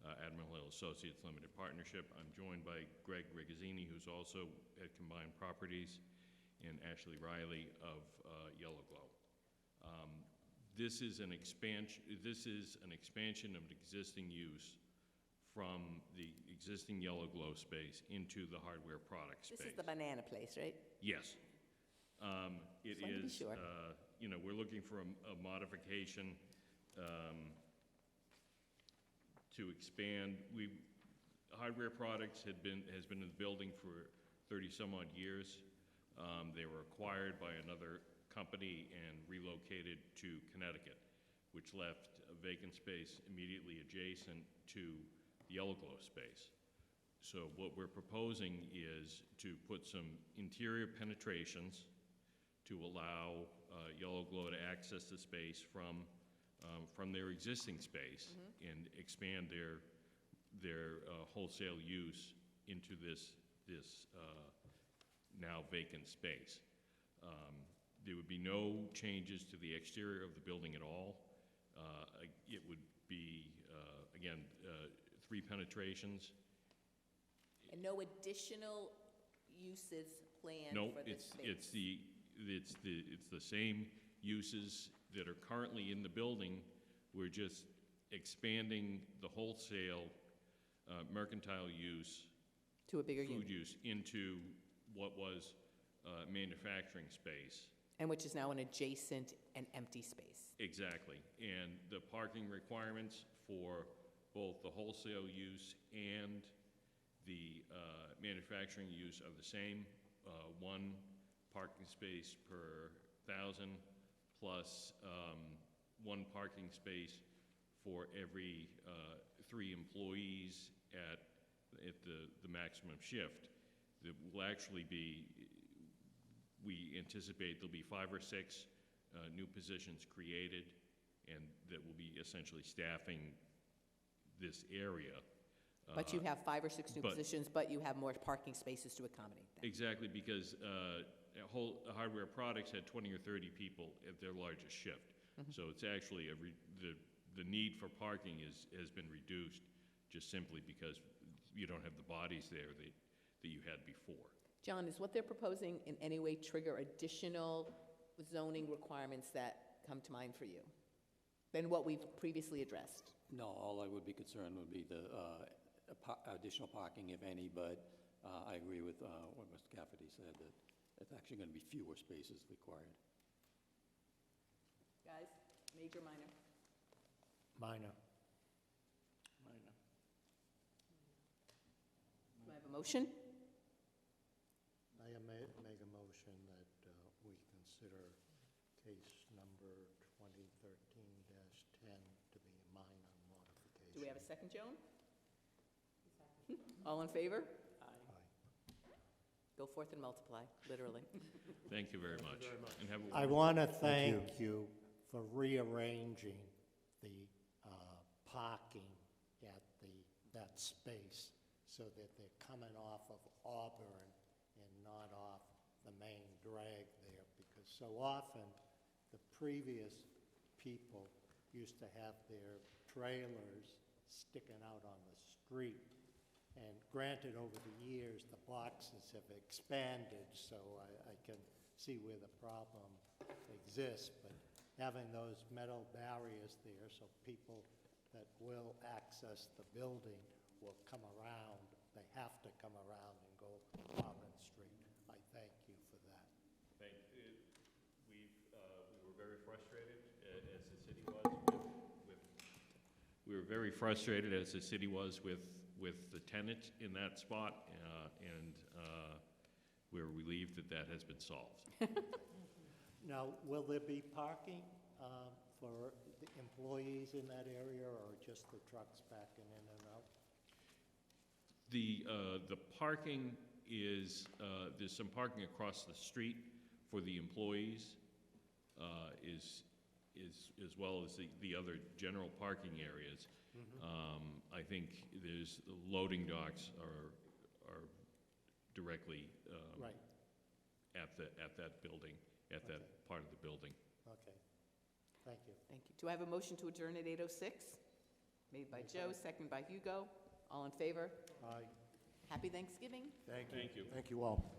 Admiral Hill Associates Limited Partnership. I'm joined by Greg Rigazzini, who's also at Combined Properties, and Ashley Riley of Yellow Glow. This is an expansion of an existing use from the existing Yellow Glow space into the hardware product space. This is the banana place, right? Yes. It Just wanted to be is, sure. you know, we're looking for a modification to expand. Hardware Products has been in the building for 30-some-odd years. They were acquired by another company and relocated to Connecticut, which left a vacant space immediately adjacent to the Yellow Glow space. So what we're proposing is to put some interior penetrations to allow Yellow Glow to access the space from their existing space and expand their wholesale use into this now vacant space. There would be no changes to the exterior of the building at all. It would be, again, 3 penetrations. And no additional uses planned No, for this space? it's the same uses that are currently in the building. We're just expanding the wholesale mercantile use to a bigger food use into what was manufacturing space. And which is now an adjacent and empty space. Exactly. And the parking requirements for both the wholesale use and the manufacturing use are the same. 1 parking space per 1,000 plus 1 parking space for every 3 employees at the maximum shift. That will actually be, we anticipate there'll be 5 or 6 new positions created, and that will be essentially staffing this area. But you have 5 or 6 new positions, but you have more parking spaces to accommodate that. Exactly, because Hardware Products had 20 or 30 people at their largest shift. So it's actually, the need for parking has been reduced just simply because you don't have the bodies there that you had before. John, is what they're proposing in any way trigger additional zoning requirements that come to mind for you than what we've previously addressed? No, all I would be concerned would be the additional parking, if any, but I agree with what Mr. Cafferty said, that it's actually going to be fewer spaces required. Guys, major, minor? Minor. Do I have a motion? I make a motion that we consider case number 2013-10 to be a minor modification. Do we have a second, Joan? All in favor? Go forth and multiply, literally. Thank you very much. And have a I want to thank you for rearranging the parking at that space so that they're coming off of Auburn and not off the main drag there, because so often the previous people used to have their trailers sticking out on the street. And granted, over the years, the boxes have expanded, so I can see where the problem exists, but having those metal barriers there so people that will access the building will come around, they have to come around and go Auburn Street. I thank you for that. Thank you. We were very frustrated as the city was we were very frustrated as the city was with the tenant in that spot, and we're relieved that has been solved. Now, will there be parking for the employees in that area, or just the trucks backing in and out? The parking is, there's some parking across the street for the employees, as well as the other general parking areas. I think there's, the loading docks are directly Right. at that building, at that part of the building. Okay, thank you. Thank you. Do I have a motion to adjourn at 8:06? Made by Joe, second by Hugo. All in favor? Aye. Happy Thanksgiving. Thank you. Thank you. Thank you all.